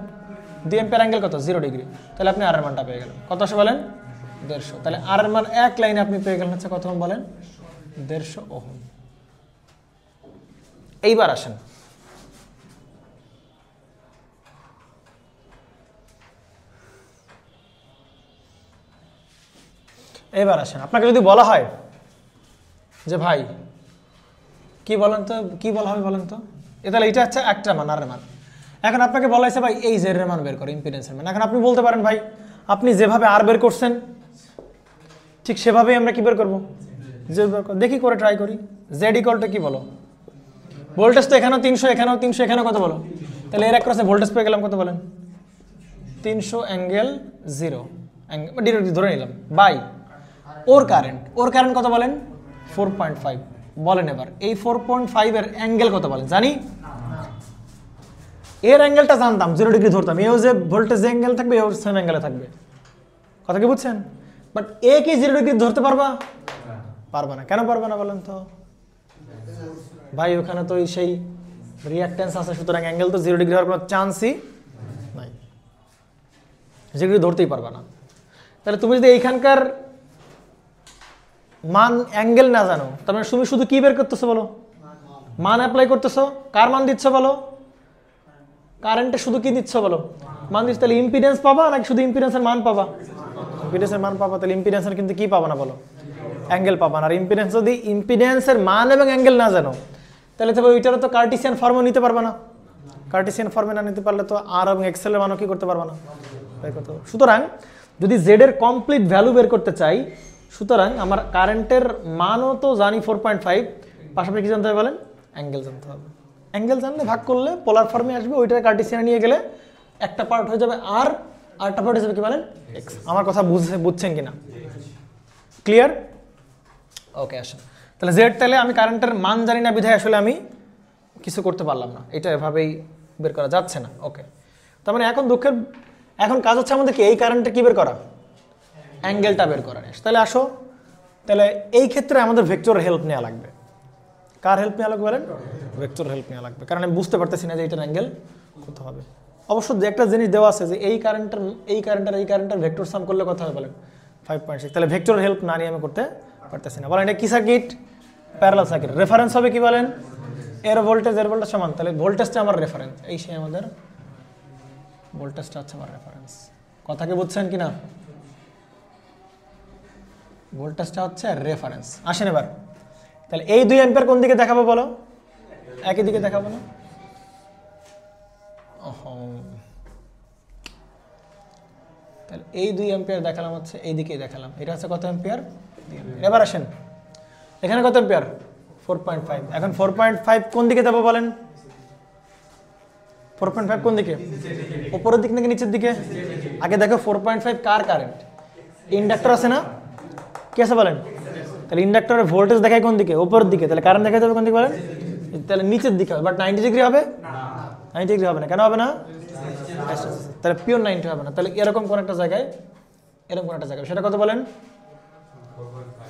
2 অ্যাম্পিয়ার, অ্যাঙ্গেল কত? 0 ডিগ্রি। তাহলে আপনি আর এর মানটা পেয়ে গেলেন, কত আসে বলেন? 150। তাহলে আর এর মান এক লাইনে আপনি পেয়ে গেলেন হচ্ছে কত ওহম বলেন? 150 ওহম। এইবার আসেন, আপনাকে যদি বলা হয় যে ভাই কি বলেন তো, কি বলা হবে বলেন তো? তাহলে এটা হচ্ছে একটা মান, আর এর মান। এখন আপনাকে বলা হয়েছে ভাই এই জেড এর মান বের করো, ইম্পিডেন্সের মান। এখন আপনি বলতে পারেন ভাই আপনি যেভাবে আর বের করছেন ঠিক সেভাবেই আমরা কি বের করবো? জেড বের করব। দেখি করে ট্রাই করি। জেড ইকুয়াল টু কি বলো? ভোল্টেজ তো এখানেও 300, এখানেও 300, এখানেও কত বলো? তাহলে এর অ্যাক্রসে ভোল্টেজ পেয়ে গেলাম কত বলেন? 300 অ্যাঙ্গেল 0, ডিরেক্টলি ধরে নিলাম বাই ওর কারেন্ট কত বলেন? 4.5। বলেন এবার এই 4.5 এর অ্যাঙ্গেল কত বলেন? জানি, এর অ্যাঙ্গেলটা জানতাম 0 ডিগ্রি ধরতাম, এও যে ভোল্টেজ যে অ্যাঙ্গেল থাকবে এও সেম অ্যাঙ্গেলে থাকবে। কথা কি বুঝছেন? বাট এ কি 0 ডিগ্রি ধরতে পারবা? পারবা না। কেন পারবা না বলেন তো? ভাই ওখানে তো সেই রিঅ্যাকট্যান্স আছে, সুতরাং অ্যাঙ্গেল তো 0 ডিগ্রি হওয়ার কোনো চান্সই নাই, 0 ডিগ্রি ধরতেই পারবা না। তাহলে তুমি যদি এইখানকার মান অ্যাঙ্গেল না জানো, তার মানে তুমি শুধু কি বের করতেছো বলো? মান অ্যাপ্লাই করতেছো। কার মান দিচ্ছ বলো? কারেন্টে শুধু কি দিচ্ছ বলো? মান দিচ্ছ। তাহলে ইম্পিডেন্স পাবা নাকি শুধু ইম্পিডেন্সের মান পাবা? ইম্পিডেন্সের মান পাবা। তাহলে ইম্পিডেন্সের কিন্তু কি পাবা না বলো? অ্যাঙ্গেল পাবা না। আর ইম্পিডেন্স যদি ইম্পিডেন্সের মান এবং অ্যাঙ্গেল না জানো, তাহলে তো ওইটারও তো কার্টিসিয়ান ফর্মও নিতে পারবা না। কার্টিসিয়ান ফর্মে না নিতে পারলে তো আর এবং এক্সেল এর মানও কি করতে পারবা না। সুতরাং যদি জেড এর কমপ্লিট ভ্যালু বের করতে চাই, সুতরাং আমার কারেন্টের মানও তো জানি 4.5, পাশাপাশি কি জানতে হবে বলেন? অ্যাঙ্গেল জানতে হবে। অ্যাঙ্গেল জানলে ভাগ করলে পোলার ফর্মে আসবে, ওইটার কার্টিসিয়ানে নিয়ে গেলে একটা পার্ট হয়ে যাবে আর, আরেকটা পার্ট হয়ে যাবে কি বলেন? এক্স। আমার কথা বুঝছেন কিনা? ক্লিয়ার? ওকে, আসেন তাহলে জেড। তাহলে আমি কারেন্টের মান জানি না বিধায় আসলে আমি কিছু করতে পারলাম না, এটা এভাবেই বের করা যাচ্ছে না। ওকে, তার মানে এখন কাজ হচ্ছে আমাদেরকে এই কারেন্টটা কি বের করা? অ্যাঙ্গেলটা বের করা। তাহলে আসো, তাহলে এই ক্ষেত্রে আমাদের ভেক্টর হেল্প নেওয়া লাগবে। কার হেল্প নেওয়া লাগবে বলেন? ভেক্টর হেল্প নেওয়া লাগবে, কারণ আমি বুঝতে পারতেছি না যে এইটার অ্যাঙ্গেল কত হবে। অবশ্য যে একটা জিনিস দেওয়া আছে যে এই কারেন্টের ভেক্টর সাম করলে কত হবে বলেন? 5.6। তাহলে ভেক্টর হেল্প না নিয়ে আমি করতে পারতেছি না। বলেন এটা কি সার্কিট? Parallel circuit. রেফারেন্স হবে কি বলেন? এর ভোল্টেজ সমান। তাহলে ভোল্টেজটা আমার রেফারেন্স, এই সে আমাদের ভোল্টেজটা হচ্ছে আমার রেফারেন্স। কথা কি বুঝছেন কিনা? ভোল্টেজটা হচ্ছে রেফারেন্স। আসেন এবার, তাহলে এই 2 অ্যাম্পিয়ার কোন দিকে দেখাবো বলো? একই দিকে দেখাবো না? তাহলে এই 2 অ্যাম্পিয়ার দেখালাম হচ্ছে এই দিকেই দেখালাম। এটা হচ্ছে কত অ্যাম্পিয়ার? এবার আসেন এখানে কত অ্যাম্পিয়ার? 4.5। এখন 4.5 কোন দিকে দেবো বলেন? 4.5 কোন দিকে? উপরের দিক নাকি নিচের দিকে? আগে দেখো 4.5 কার কারেন্ট? ইন্ডাক্টর আছে না? কি আছে বলেন? তাহলে ইন্ডাক্টরের ভোল্টেজ দেখায় কোন দিকে? উপরের দিকে। তাহলে কারেন্ট দেখা যাবে কোন দিকে বলেন? তাহলে নিচের দিকে হবে, বাট 90 ডিগ্রি হবে? 90 ডিগ্রি হবে না। কেন হবে না? তাহলে পিওর 90 হবে না। তাহলে এরকম কোন একটা জায়গায়, এরকম কোন একটা জায়গায়, সেটা কত বলেন?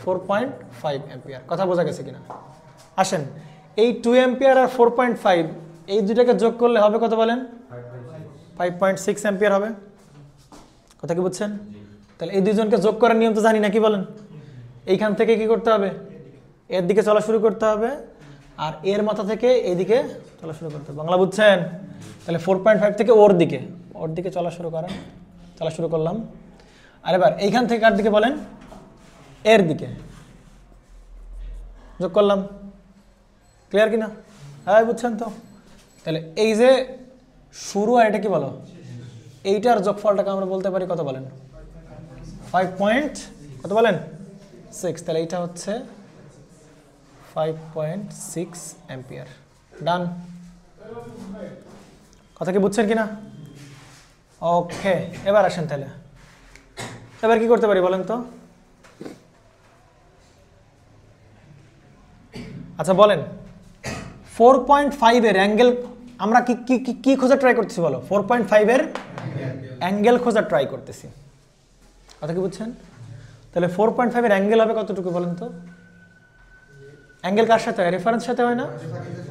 4.5 অ্যাম্পিয়ার। কথা বোঝা গেছে কিনা? আসেন এই 2 অ্যাম্পিয়ার আর 4.5 এই দুটাকে যোগ করলে হবে কত বলেন? 5.6 অ্যাম্পিয়ার হবে। কথা কি বুঝছেন? তাহলে এই দুইজনকে যোগ করার নিয়ম তো জানি না, কি বলেন? এইখান থেকে কি করতে হবে? এর দিকে চলা শুরু করতে হবে, আর এর মাথা থেকে এইদিকে চলা শুরু করতে হবে। বাংলা বুঝছেন? তাহলে 4.5 থেকে ওর দিকে চলা শুরু করলাম। আর এবার এইখান থেকে কার দিকে বলেন? এর দিকে যোগ করলাম। ক্লিয়ার কিনা? হ্যাঁ বুঝছেন তো? তাহলে এই যে শুরু আর এটা কি বলো, এইটার যোগফলটাকে আমরা বলতে পারি কত বলেন? 5 কত বলেন? 6। তাহলে এইটা হচ্ছে 5.6 অ্যাম্পিয়ার। ডান। কথা কি বুঝছেন কিনা? ওকে, এবার আসেন তাহলে এবার কি করতে পারি বলেন তো? আচ্ছা বলেন 4.5 এর অ্যাঙ্গেল আমরা কি খোঁজা ট্রাই করতেছি বলো? 4.5 এর অ্যাঙ্গেল খোঁজা ট্রাই করতেছি। কথা কি বুঝছেন? তাহলে 4.5 এর অ্যাঙ্গেল হবে কতটুকু বলেন তো? অ্যাঙ্গেল কার সাথে হয়? রেফারেন্স সাথে হয় না?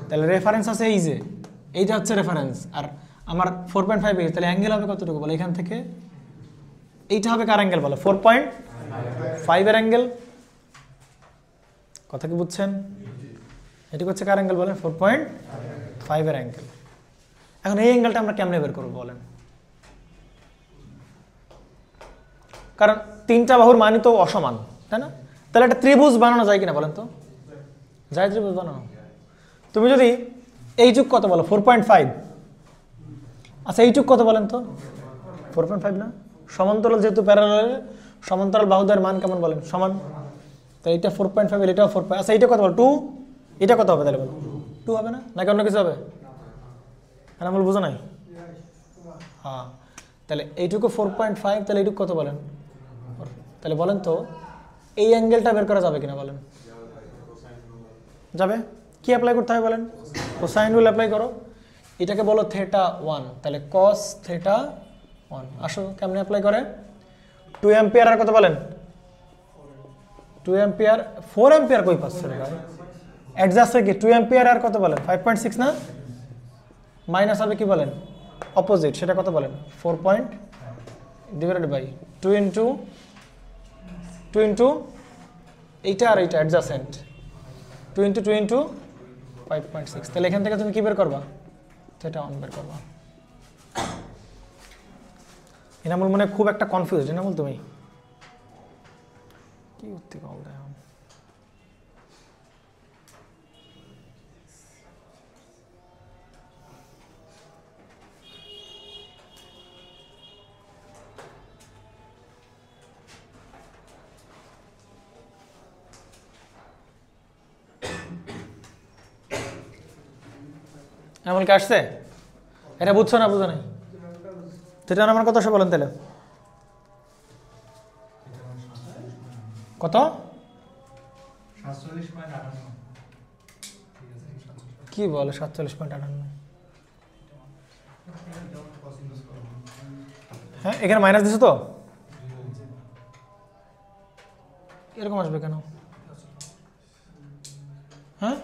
তাহলে রেফারেন্স আছে এই যে, এইটা হচ্ছে রেফারেন্স, আর আমার 4.5 এর, তাহলে অ্যাঙ্গেল হবে কতটুকু বলো? এখান থেকে এইটা হবে কার অ্যাঙ্গেল বলো? 4.5 এর অ্যাঙ্গেল। কথা কি বুঝছেন? এটি হচ্ছে কার অ্যাঙ্গেল বলেন? 4.5 এর অ্যাঙ্গেল। এখন এই অ্যাঙ্গেলটা আমরা কেমনে বের করবো বলেন? কারণ তিনটা বাহুর মানই তো অসমান, তাই না? তাহলে একটা ত্রিভুজ বানানো যায় কিনা বলেন তো? যায় ত্রিভুজ বানানো। তুমি যদি এই যুগ কত বলো? 4.5। আচ্ছা এই যুগ কত বলেন তো? 4.5 না? সমান্তরাল যেহেতু প্যারালাল, সমান্তরাল বাহুদের মান কেমন বলেন? সমান। তাই এটা 4.5, এটাও 4.5। আচ্ছা এইটা কত বল? 2। এটা কত হবে তাহলে বলো? 2 হবে না? নাকি অন্য কিছু হবে? হ্যাঁ বল, বুঝো নাই? হ্যাঁ, তাহলে এইটুকু 4.5, তাহলে এইটুকু কত বলেন? তাহলে বলেন তো এই অ্যাঙ্গেলটা বের করা যাবে কিনা বলেন? যাবে। কি অ্যাপ্লাই করতে হবে বলেন? কোসাইন রুল অ্যাপ্লাই করো। এটাকে বলো θ1, তাহলে cos θ1। আসো কেমনে অ্যাপ্লাই করে? 2 অ্যাম্পিয়ার আর কত বলেন? 2 অ্যাম্পিয়ার। 4 অ্যাম্পিয়ার কই পাচ্ছে রে ভাই? অ্যাডজাস্ট কি 2 অ্যাম্পিয়ার আর কত বলেন? 5.6 না? মাইনাস হবে কি বলেন? অপোজিট, সেটা কত বলেন? 4 পয়েন্ট ডিভাইডেড বাই 2 ইন্টু এইটা আর এইটা অ্যাডজাসেন্ট, 2 ইন্টু 5.6। তাহলে এখান থেকে তুমি কি বের করবা? θ1 বের করবা। এনামুল মনে খুব একটা কনফিউজ। এনামুল তুমি কি উত্তি কল দেয়? এমন কি আসছে? এটা বুঝছো না? বুঝো নাই? সেটা আমার কত আসে বলেন তাহলে? কত? কি বলে 47.58? হ্যাঁ এখানে মাইনাস দিছো তো? এরকম আসবে কেন? হ্যাঁ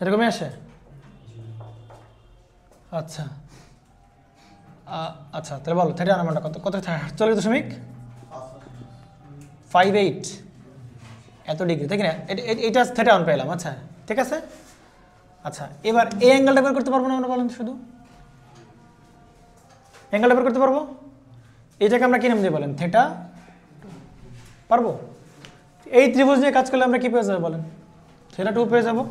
এরকমই আসে। আচ্ছা আচ্ছা, তাহলে বলো থিটা নাম্বারটা কত? কত? 48.58 এত ডিগ্রি, তাই কিনা? এটা θ1 পেলাম। আচ্ছা ঠিক আছে। আচ্ছা এবার এই অ্যাঙ্গেলটা বের করতে পারবো না আমরা বলেন? শুধু অ্যাঙ্গেলটা বের করতে পারবো। এইটাকে আমরা কি নাম দিয়ে বলেন? থিটা। পারবো? এই ত্রিভুজ নিয়ে কাজ করলে আমরা কি পেয়ে যাবো বলেন? θ2 পেয়ে যাবো।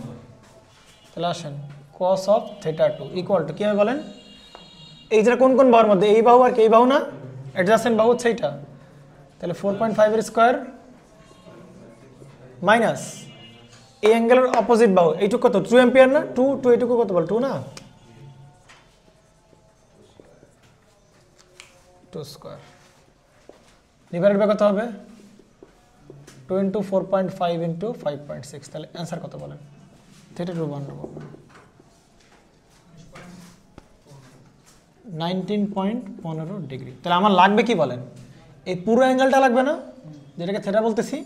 তাহলে আসেন cos of θ2 ইকুয়াল টু কি হবে বলেন? এই যে কোন কোন বাহুর মধ্যে? এই বাহু আর কি এই বাহু না? অ্যাডজাসেন্ট বাহু হচ্ছে এইটা। তাহলে 4.5 এর স্কয়ার মাইনাস এই অ্যাঙ্গেলের অপোজিট বাহু এইটুকু কত? 2 অ্যাম্পিয়ার না? 2 এইটুকু কত বল? 2 না? 2 স্কয়ার ডিভাইডেড বাই কত হবে? 2 ইন্টু 4.5 ইন্টু 5.6। তাহলে অ্যান্সার কত বলেন? θ2 19.15 ডিগ্রি। তাহলে আমার লাগবে কি বলেন? এই পুরো অ্যাঙ্গেলটা লাগবে না, যেটাকে থিটা বলতেছি।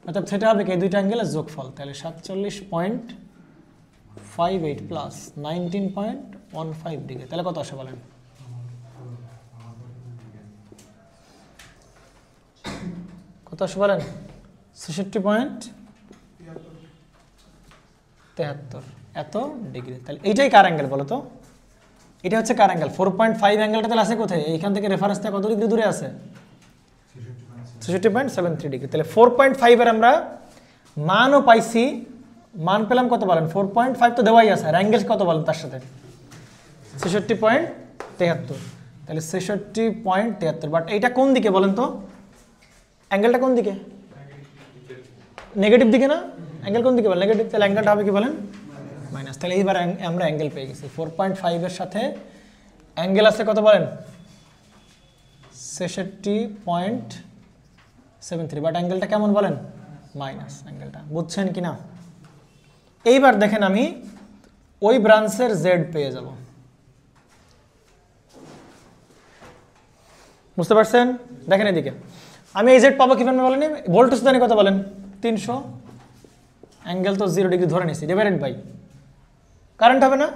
অর্থাৎ থিটা হবে কি? এই দুইটা অ্যাঙ্গেলের যোগফল। তাহলে 47.58 প্লাস 19.15 ডিগ্রি। তাহলে কত আসে বলেন? কত আসে বলেন? 66.73 এত ডিগ্রি। তাহলে এইটাই কার অ্যাঙ্গেল বলো তো? এটা হচ্ছে কার অ্যাঙ্গেল? 4.5 অ্যাঙ্গেলটা তাহলে আছে কোথায়? এইখান থেকে রেফারেন্স থেকে কত ডিগ্রি দূরে আছে? 66.73 ডিগ্রি। তাহলে 4.5 এর আমরা মানও পাইছি, মান পেলাম কত বলেন? 4.5 তো দেওয়াই আছে, আর অ্যাঙ্গেল কত বলেন তার সাথে? 66.73। তাহলে 66.73, বাট এইটা কোন দিকে বলেন তো? অ্যাঙ্গেলটা কোন দিকে? নেগেটিভ দিকে না? অ্যাঙ্গেল কোন দিকে বলেন? নেগেটিভ। তাহলে অ্যাঙ্গেলটা হবে কি বলেন? মাইনাস। তাহলে এইবার আমরা অ্যাঙ্গেল পেয়ে গেছি। 4.5 এর সাথে অ্যাঙ্গেল আছে কত বলেন? 66.73, বাট অ্যাঙ্গেলটা কেমন বলেন? মাইনাস অ্যাঙ্গেলটা। বুঝছেন কি না? এইবার দেখেন আমি ওই ব্রাঞ্চের জেড পেয়ে যাব। বুঝতে পারছেন? দেখেন এদিকে আমি এই জেড পাবো কিভাবে বলেন? ভোল্টেজ জানি কত বলেন? 300। অ্যাঙ্গেল তো 0 ডিগ্রি ধরে নিছি, ডিভাইডেড বাই কারেন্ট হবে না?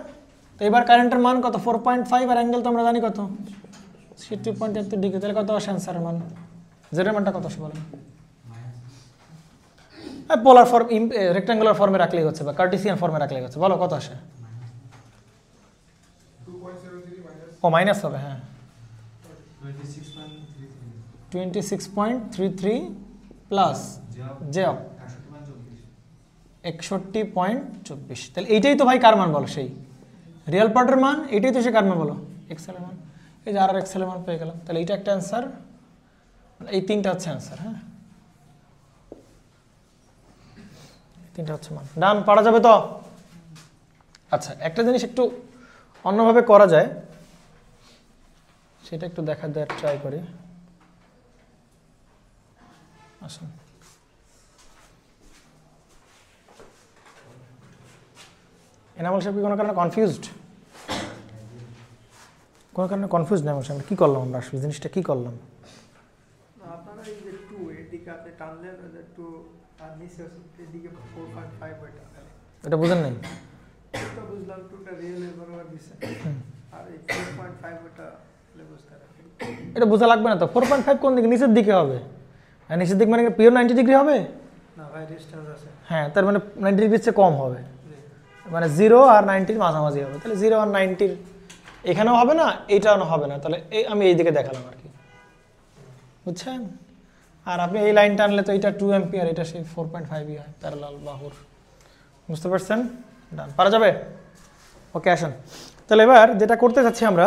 তো এবার কারেন্টের মান কত? 4.5, আর অ্যাঙ্গেল তো আমরা জানি কত? 60.73 ডিগ্রি। তাহলে কত আসে অ্যান্সারের মান? জেডের মানটা কত আসে বলেন? পোলার ফর্ম, রেক্ট্যাঙ্গুলার ফর্মে রাখলেই হচ্ছে, বা কার্টেসিয়ান ফর্মে রাখলেই হচ্ছে। বলো কত আসে? ও মাইনাস হবে, হ্যাঁ 26.33 প্লাস জেব 61.24। তাহলে এইটাই তো ভাই কার মান বলো? সেই রিয়েল পার্টের মান। এটাই তো সে কার মান বলো? এক্সেল এর মান। এই যে আর এক্সেল এর মান পেয়ে গেলাম। তাহলে এইটা একটা অ্যান্সার, এই তিনটা হচ্ছে অ্যান্সার। হ্যাঁ, তিনটা হচ্ছে মান। ডান, পারা যাবে তো? আচ্ছা, একটা জিনিস একটু অন্যভাবে করা যায়, সেটা একটু দেখা দেওয়ার ট্রাই করি। আসুন, এনামল সাহেব কি কোনো কারণে কনফিউজড? কোনো কারণে কনফিউজ নেই আমার সামনে? কী করলাম আমরা আসলে? জিনিসটা কী করলাম? আপনারা এই যে 2 এদিকে আপনি টানলেন, একটু আর নিচে এদিকে 4.5 ওইটা এটা বুঝেন নাই? এটা বুঝলাম, 2টা রিয়েল এর বরাবর দিছে, আর এই 4.5 ওইটা বুঝতে রাখেন। এটা বোঝা লাগবে না তো। 4.5 কোন দিকে? নিচের দিকে হবে। আর নিচের দিক মানে পিওর 90 ডিগ্রি হবে না ভাই, ডিসটেন্স আছে। হ্যাঁ, তার মানে 90 ডিগ্রির চেয়ে কম হবে, মানে 0 আর 90 মাঝামাঝি হবে। তাহলে 0 আর 90 এখানেও হবে না, এইটাও হবে না। তাহলে আমি এই দিকে দেখালাম আর কি, বুঝছেন? আর আপনি এই লাইনটা আনলে তো এটা 2 অ্যাম্পিয়ার, এটা সেই 4.5 হয় প্যারালাল বাহুর। বুঝতে পারছেন? ডান, পারা যাবে? ওকে, আসেন তাহলে এবার যেটা করতে চাচ্ছি আমরা,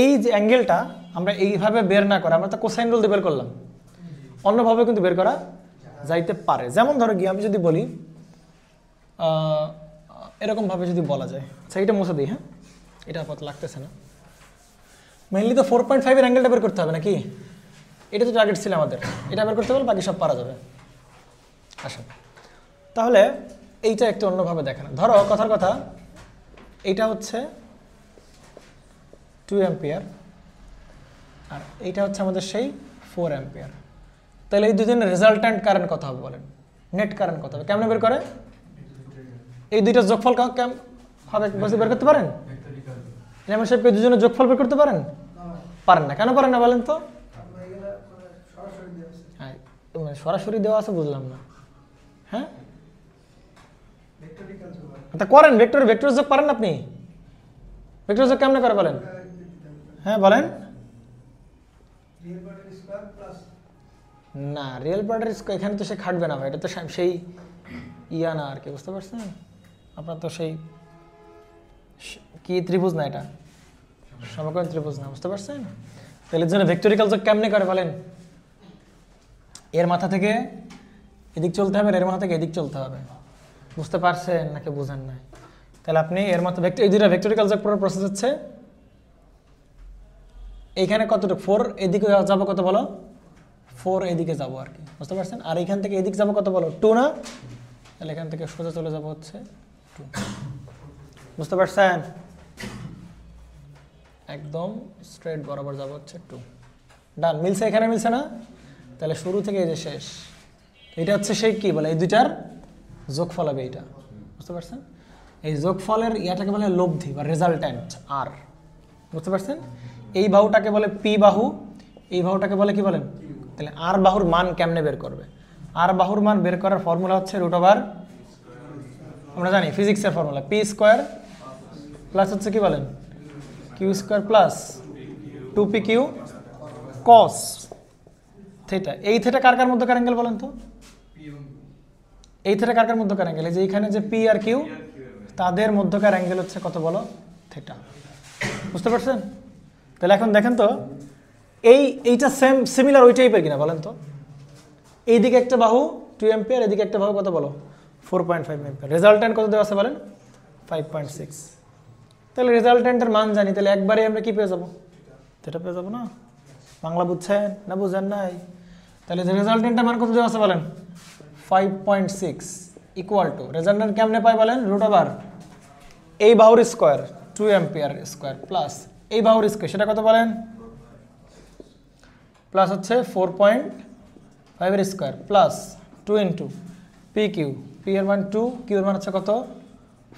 এই যে অ্যাঙ্গেলটা আমরা এইভাবে বের না করে, আমরা তো কোসাইন রুল দিয়ে বের করলাম, অন্যভাবে কিন্তু বের করা যাইতে পারে। যেমন ধরো গিয়ে আমি যদি বলি এরকমভাবে যদি বলা যায়, আচ্ছা এটা মুছে দিই। হ্যাঁ, এটা আপাতত লাগতেছে না। মেইনলি তো 4.5 এর অ্যাঙ্গেলটা বের করতে হবে নাকি? এটা তো টার্গেট ছিল আমাদের, এটা বের করতে পারলে বাকি সব পারা যাবে। আসা, তাহলে এইটা একটু অন্যভাবে দেখানো। ধরো কথার কথা, এইটা হচ্ছে 2 অ্যাম্পিয়ার আর এইটা হচ্ছে আমাদের সেই 4 অ্যাম্পিয়ার। তাহলে এই দুজনের রেজাল্ট্যান্ট কারেন্ট কত হবে বলেন? নেট কারেন্ট কত হবে? কেমনে বের করে? এই দুইটা যোগফল হবে বের করতে পারেন? যেমন সাহেব এই দুজনের যোগফল বের করতে পারেন? পারেন না। কেন পারেন না বলেন তো? হ্যাঁ, সরাসরি দেওয়া আছে, বুঝলাম না। হ্যাঁ, তা করেন ভেক্টর যোগ পারেন আপনি? ভেক্টর যোগ কেমনে করে বলেন? হ্যাঁ বলেন। না, রিয়েল পার্টের স্কয়ার এখানে তো সে খাটবে না ভাই, এটা তো সেই ইয়া না আর কি, বুঝতে পারছেন? আপনার তো সেই কি ত্রিভুজ না, এটা সমকোণ ত্রিভুজ না, বুঝতে পারছেন? তাহলে জন্য ভেক্টরিক্যাল যোগ কেমনে করে বলেন? এর মাথা থেকে এদিক চলতে হবে, এর মাথা থেকে এদিক চলতে হবে। বুঝতে পারছেন নাকি বুঝেন নাই? তাহলে আপনি এর মাথা এই দুইটা ভেক্টরিক্যাল যোগ করার প্রসেস হচ্ছে, এইখানে কতটুকু 4 এদিকে যাবো কত বলো? 4 এদিকে যাবো আর কি, বুঝতে পারছেন? আর এইখান থেকে এদিক যাবো কত বলো? 2 না? তাহলে এখান থেকে সোজা চলে যাবো হচ্ছে 2। বুঝতে পারছেন? একদম স্ট্রেট বরাবর যাবো হচ্ছে 2। ডান, মিলছে? এখানে মিলছে না? তাহলে শুরু থেকে এই যে শেষ, এটা হচ্ছে সেই কি বলে, এই দুইটার যোগফল হবে এইটা, বুঝতে পারছেন? এই যোগফলের ইয়াটাকে বলে লব্ধি বা রেজাল্ট্যান্ট আর, বুঝতে পারছেন? এই বাহুটাকে বলে পি বাহু, এই বাহুটাকে বলে কি বলেন? তাহলে আর বাহুর মান কেমনে বের করবে? আর বাহুর মান বের করার ফর্মুলা হচ্ছে রুট ওভার, আমরা জানি ফিজিক্সের ফর্মুলা, পি স্কোয়ার প্লাস হচ্ছে কি বলেন Q square plus 2pq cos theta. এই থিটা কার কার মধ্যকার অ্যাঙ্গেল বলেন তো? এই থিটা কার কার মধ্যকার অ্যাঙ্গেল? এই যে এখানে যে পি আর কিউ তাদের মধ্যকার অ্যাঙ্গেল হচ্ছে কত বলো? থিটা। বুঝতে পারছেন? তাহলে এখন দেখেন তো এইটা সিমিলার ওই টাইপের কিনা বলেন তো? এইদিকে একটা বাহু 2 অ্যাম্পিয়ার, এদিকে একটা বাহু কত বলো? 4.5 অ্যাম্পিয়ার। রেজাল্ট্যান্ট কত দেওয়া আছে বলেন? 5.6। তাহলে রেজাল্ট্যান্টের মান জানি, তাহলে একবারে আমরা কি পেয়ে যাবো? থিটা পেয়ে যাবো না? বাংলা বুঝছেন না বুঝেন নাই? তাহলে রেজাল্ট্যান্টের মান কত দেওয়া আছে বলেন? 5.6 ইকুয়াল টু রেজাল্ট্যান্ট কেমনে পাই বলেন? রুট ওভার এই বাহুর স্কোয়ার 2 অ্যাম্পিয়ার স্কোয়ার প্লাস এই বাহুর স্কোয়ার, সেটা কত বলেন? প্লাস হচ্ছে 4.5 এর square plus 2 into P Q, P এর মান 2, কিউ এর মান হচ্ছে কত?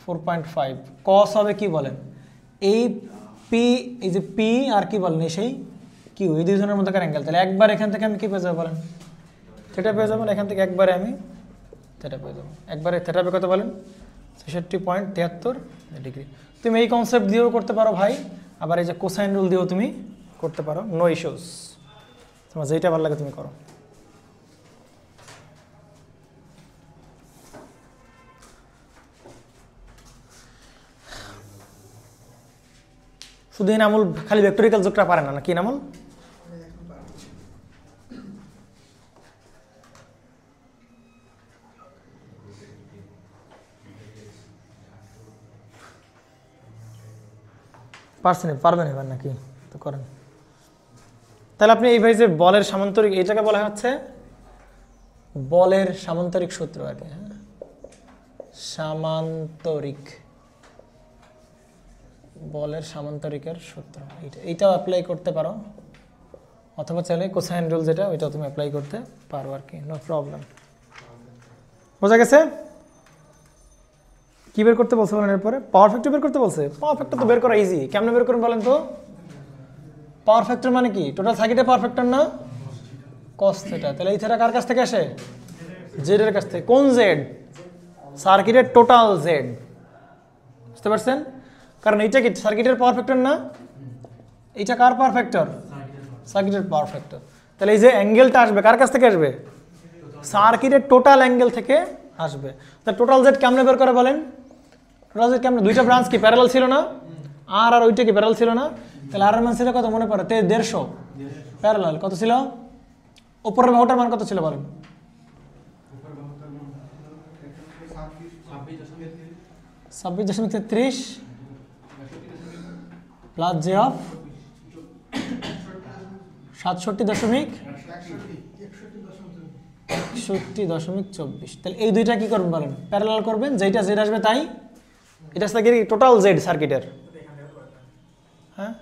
4.5। কস হবে কি বলেন? এই পি, এই যে পি আর কি বলেন এই সেই কিউ, এই দুইজনের মধ্যে অ্যাঙ্গেল। তাহলে একবার এখান থেকে আমি কি পেয়ে যাবো বলেন? থিটা পেয়ে যাবেন। এখান থেকে একবারে আমি থিটা পেয়ে যাবো। একবারে থিটা পেয়ে কত বলেন? 66.73 ডিগ্রি। তুমি এই কনসেপ্ট দিয়েও করতে পারো ভাই, আবার এই যে কোসাইন রুল দিয়েও তুমি করতে পারো, নো ইস্যুস। তোমার যেটা ভালো লাগে তুমি করো। শুধু নামুল খালি ভেক্টরিক্যাল যোগটা পারে না, কি নামুল? পারবেন এবার নাকি? তো করেন। তাহলে আপনি এইভাবে যে বলের সামান্তরিক, এইটাকে বলা হচ্ছে বলের সামান্তরিক সূত্র আর কি। হ্যাঁ, সামান্তরিক, বলের সামান্তরিকের সূত্র এইটাও অ্যাপ্লাই করতে পারো, অথবা চাইলে কোসাইন রুল যেটা ওইটাও তুমি অ্যাপ্লাই করতে পারো আর কি, নো প্রবলেম। বোঝা গেছে? কি বের করতে বলছে বলেন? এরপরে পাওয়ার ফ্যাক্টর বের করতে বলছে। পাওয়ার ফ্যাক্টর তো বের করা ইজি, কেমনে বের করেন বলেন তো? পাওয়ার ফ্যাক্টর মানে কি? টোটাল সার্কিটের পাওয়ার ফ্যাক্টর না? Cos theta. তাহলে এই থিটা কার কাছ থেকে আসে? জেড এর কাছ থেকে। কোন জেড? সার্কিটের টোটাল জেড। বুঝতে পারছেন? কারণ এইটা কি সার্কিটের পাওয়ার ফ্যাক্টর না? এইটা কার পাওয়ার ফ্যাক্টর? সার্কিটের পাওয়ার ফ্যাক্টর। তাহলে এই যে অ্যাঙ্গেলটা আসবে কার কাছ থেকে আসবে? সার্কিটের টোটাল অ্যাঙ্গেল থেকে আসবে। তাহলে টোটাল জেড কেমনে বের করে বলেন? টোটাল জেড কেমনে? দুইটা ব্রাঞ্চ কি প্যারালাল ছিল না? আর ওইটা কি প্যারালাল ছিল না? তাহলে আর এর মান ছিল কত মনে পড়ে? 150 প্যারালাল। কত ছিল? উপরের বাহুটার মান কত ছিল বলেন? 26.33 প্লাস জে অফ 67.61.24। তাহলে এই দুইটা কি করবেন বলেন? প্যারালাল করবেন, যেটা জেড আসবে তাই। এটা থেকে টোটাল জেড সার্কিটের। হ্যাঁ,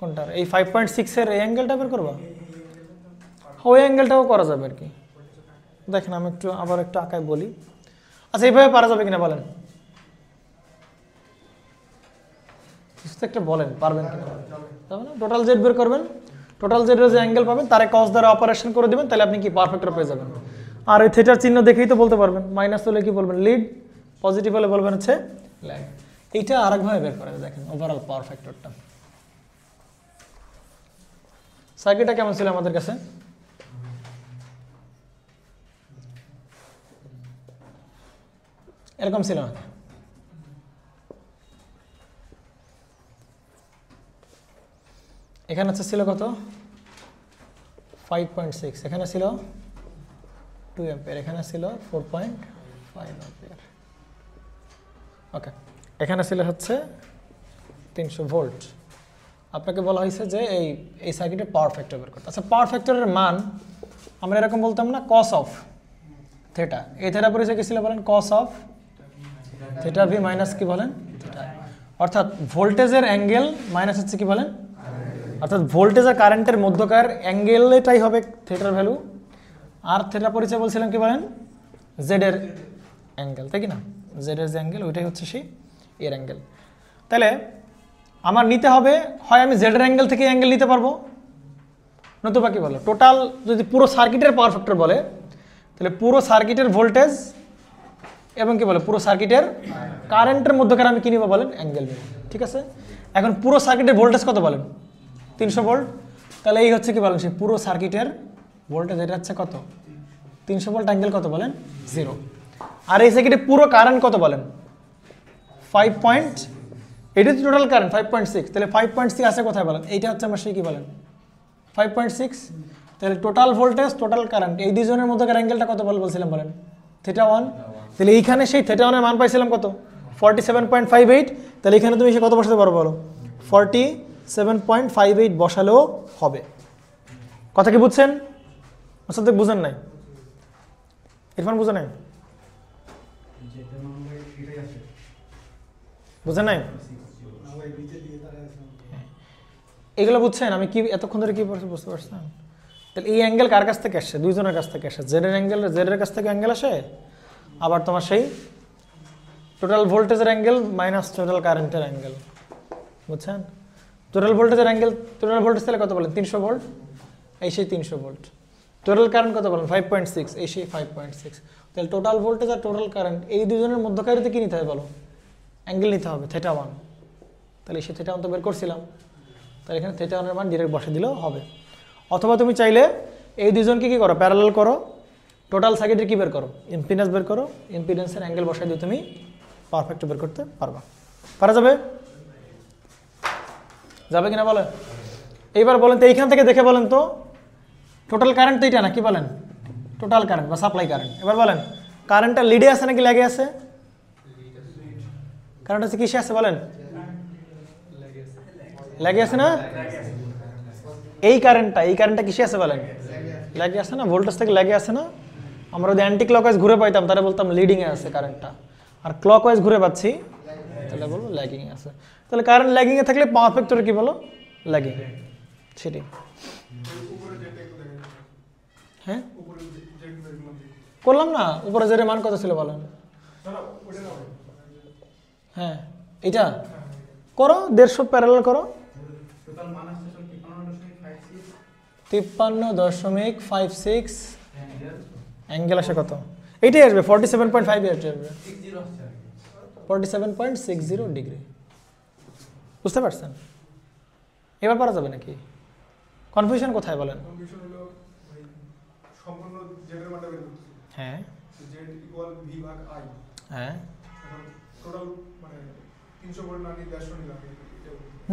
কোনটার? এই 5.6 এর এই অ্যাঙ্গেলটা বের করবো, ওই অ্যাঙ্গেলটাও করা যাবে আর কি। দেখেন আমি আবার একটু আঁকায় বলি। আচ্ছা, এইভাবে পারা যাবে কিনা বলেন? একটা বলেন পারবেন কিনা? টোটাল জেড বের করবেন, টোটাল জেডের যে অ্যাঙ্গেল পাবেন তারে কস দ্বারা অপারেশন করে দিবেন, তাহলে আপনি কি পারফেক্ট পেয়ে যাবেন। আর ওই থিটার চিহ্ন দেখেই তো বলতে পারবেন। মাইনাস হলে কি বলবেন? লিড। পজিটিভ হলে বলবেন হচ্ছে ল্যাগ। এইটা আরেকভাবে বের করে দেখেন ওভারঅল পাওয়ার ফ্যাক্টরটা। সার্কিটটা কেমন ছিল আমাদের কাছে? এরকম ছিল না? এখানে ছিল কত? 5.6। এখানে ছিল 2 অ্যাম্পিয়ার, এখানে ছিল 4.5 অ্যাম্পিয়ার। ওকে, এখানে ছিল হচ্ছে 300 ভোল্ট। আপনাকে বলা হয়েছে যে এই সার্কিটের পাওয়ার ফ্যাক্টর বের করতে। আচ্ছা, পাওয়ার ফ্যাক্টরের মান আমরা এরকম বলতাম না? Cos of theta. এই থিটা পরিচয় কি ছিল বলেন? Cos of theta V minus কি বলেন? থিটা। অর্থাৎ ভোল্টেজের অ্যাঙ্গেল মাইনাস হচ্ছে কি বলেন? অর্থাৎ ভোল্টেজ আর কারেন্টের মধ্যকার অ্যাঙ্গেলটাই হবে থিটার ভ্যালু। আর থিটা পরিচয় বলছিলাম কি বলেন? জেড এর অ্যাঙ্গেল, তাই কি না? জেড এর যে অ্যাঙ্গেল ওইটাই হচ্ছে সেই এর অ্যাঙ্গেল। তাহলে আমার নিতে হবে হয় আমি জেড এর অ্যাঙ্গেল থেকে অ্যাঙ্গেল নিতে পারবো, নতুবা কি বলে টোটাল যদি পুরো সার্কিটের পাওয়ার ফ্যাক্টর বলে তাহলে পুরো সার্কিটের ভোল্টেজ এবং কি বলে পুরো সার্কিটের কারেন্টের মধ্যকার আমি কি নিব বলেন অ্যাঙ্গেল নেব, ঠিক আছে। এখন পুরো সার্কিটের ভোল্টেজ কত বলেন 300 ভোল্ট, তাহলে এই হচ্ছে কি বলেন সেই পুরো সার্কিটের ভোল্টেজ, এটা হচ্ছে কত 300 ভোল্ট, অ্যাঙ্গেল কত বলেন 0। আর এই সার্কিটে পুরো কারেন্ট কত বলেন 5. এটা হচ্ছে টোটাল কারেন্ট 5.6, তাহলে 5.6 আছে কোথায় বলেন, এইটা হচ্ছে আমার সেই কি বলেন 5.6, তাহলে টোটাল ভোল্টেজ টোটাল কারেন্ট এই দুজনের মধ্যকার অ্যাঙ্গেলটা কত বলছিলাম বলেন θ1, তাহলে এইখানে সেই θ1 এর মান পাইছিলাম কত 47.58, তাহলে এখানে তুমি সে কত বসাতে পারো বলো 47.58 বসালেও হবে। কথা কি বুঝছেন? আসলে বুঝেন নাই, ইরফান বুঝেন নাই, বুঝেন নাই, এগুলো বুঝছেন আমি কি এতক্ষণ ধরে কি বুঝতে পারছেন? তাহলে এই অ্যাঙ্গেল কার কাছ থেকে আসছে, দুইজনের কাছ থেকে আসে, জেড এর অ্যাঙ্গেল জেড এর কাছ থেকে অ্যাঙ্গেল আসে, আবার তোমার সেই টোটাল ভোল্টেজের অ্যাঙ্গেল মাইনাস টোটাল কারেন্টের অ্যাঙ্গেল, বুঝছেন? টোটাল ভোল্টেজের অ্যাঙ্গেল, টোটাল ভোল্টেজ তাহলে কত বলেন 300 ভোল্ট, এই সেই 300 ভোল্ট, টোটাল কারেন্ট কত বলেন 5.6, এই সেই 5.6, তাহলে টোটাল ভোল্টেজ আর টোটাল কারেন্ট এই দুজনের মধ্যকারিতে কি নিতে হবে বলো অ্যাঙ্গেল নিতে হবে θ1, তাহলে সেই θ1 তো বের করছিলাম, তাহলে এখানে θ1 এর মান ডিরেক্ট বসে দিলেও হবে। অথবা তুমি চাইলে এই দুজনকে কি করো প্যারালাল করো, টোটাল সার্কিটের কি বের করো ইম্পিডেন্স বের করো, ইম্পিডেন্সের অ্যাঙ্গেল বসাই দিয়ে তুমি পারফেক্ট বের করতে পারবা, পারা যাবে? যাবে কিনা বলেন? এইবার বলেন তো এইখান থেকে দেখে বলেন তো টোটাল কারেন্ট তো এটা না, কি বলেন টোটাল কারেন্ট বা সাপ্লাই কারেন্ট, এবার বলেন কারেন্টটা লিডে আছে নাকি ল্যাগে আছে? কারেন্ট হচ্ছে কিসে আছে বলেন ল্যাগে আছে না, এই কারেন্টটা কিসে আছে বলেন ল্যাগে আছে না, ভোল্টেজ থেকে ল্যাগে আছে না। আমরা যদি অ্যান্টি ক্লকওয়াইজ ঘুরে পাইতাম তাহলে বলতাম লিডিং এ আছে কারেন্টটা, আর ক্লকওয়াইজ ঘুরে পাচ্ছি তাহলে বলবো ল্যাগিং এ আছে। তাহলে কারেন্ট ল্যাগিং এ থাকলে পাওয়ার ফ্যাক্টর কি বলো ল্যাগিং, সেটাই। হ্যাঁ করলাম না, উপরে জেড এর মান কত ছিল বলেন, হ্যাঁ এটা করো 150 প্যারালাল করো 53.56, অ্যাঙ্গেল আসে কত এইটাই আসবে 47.5 আসবে 47.60 ডিগ্রি, বুঝতে পারছেন? এবার পারা যাবে নাকি? কনফিউশন কোথায় বলেন? হ্যাঁ হ্যাঁ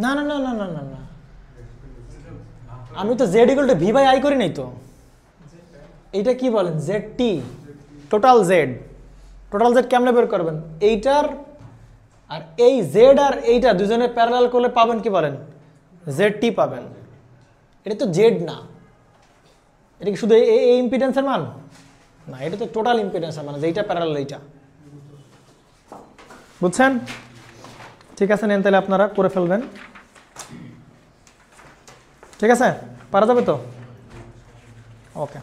না না না না না না না, আমি তো Z equal to V by I করি নাই তো, এইটা কি বলেন জেড টি টোটাল জেড কেমনে বের করবেন, এইটার আর এই জেড আর এইটা দুজনের প্যারালাল করলে পাবেন কি বলেন জেড টি পাবেন, এটা তো জেড না, এটা কি শুধু এই ইম্পিডেন্সের মান না, এটা তো টোটাল ইম্পিডেন্সের মান, যেইটা প্যারালাল এইটা, বুঝছেন? ঠিক আছে নেন তাহলে আপনারা করে ফেলবেন, ঠিক আছে পারা যাবে তো, ওকে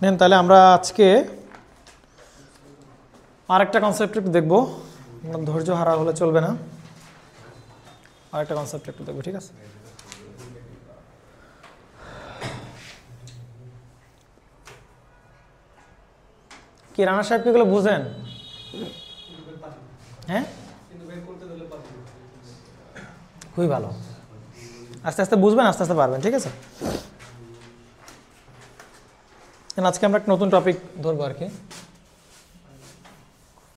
নেন তাহলে আমরা আজকে আরেকটা কনসেপ্ট একটু দেখবো, ধৈর্য হারা হলে চলবে না, আরেকটা কনসেপ্ট একটু দেখবো, ঠিক আছে? কি রানা সাহেব কি এগুলো বুঝেন? হ্যাঁ খুবই ভালো, আস্তে আস্তে বুঝবেন, আস্তে আস্তে পারবেন, ঠিক আছে? আজকে আমরা একটা নতুন টপিক ধরবো আর কি।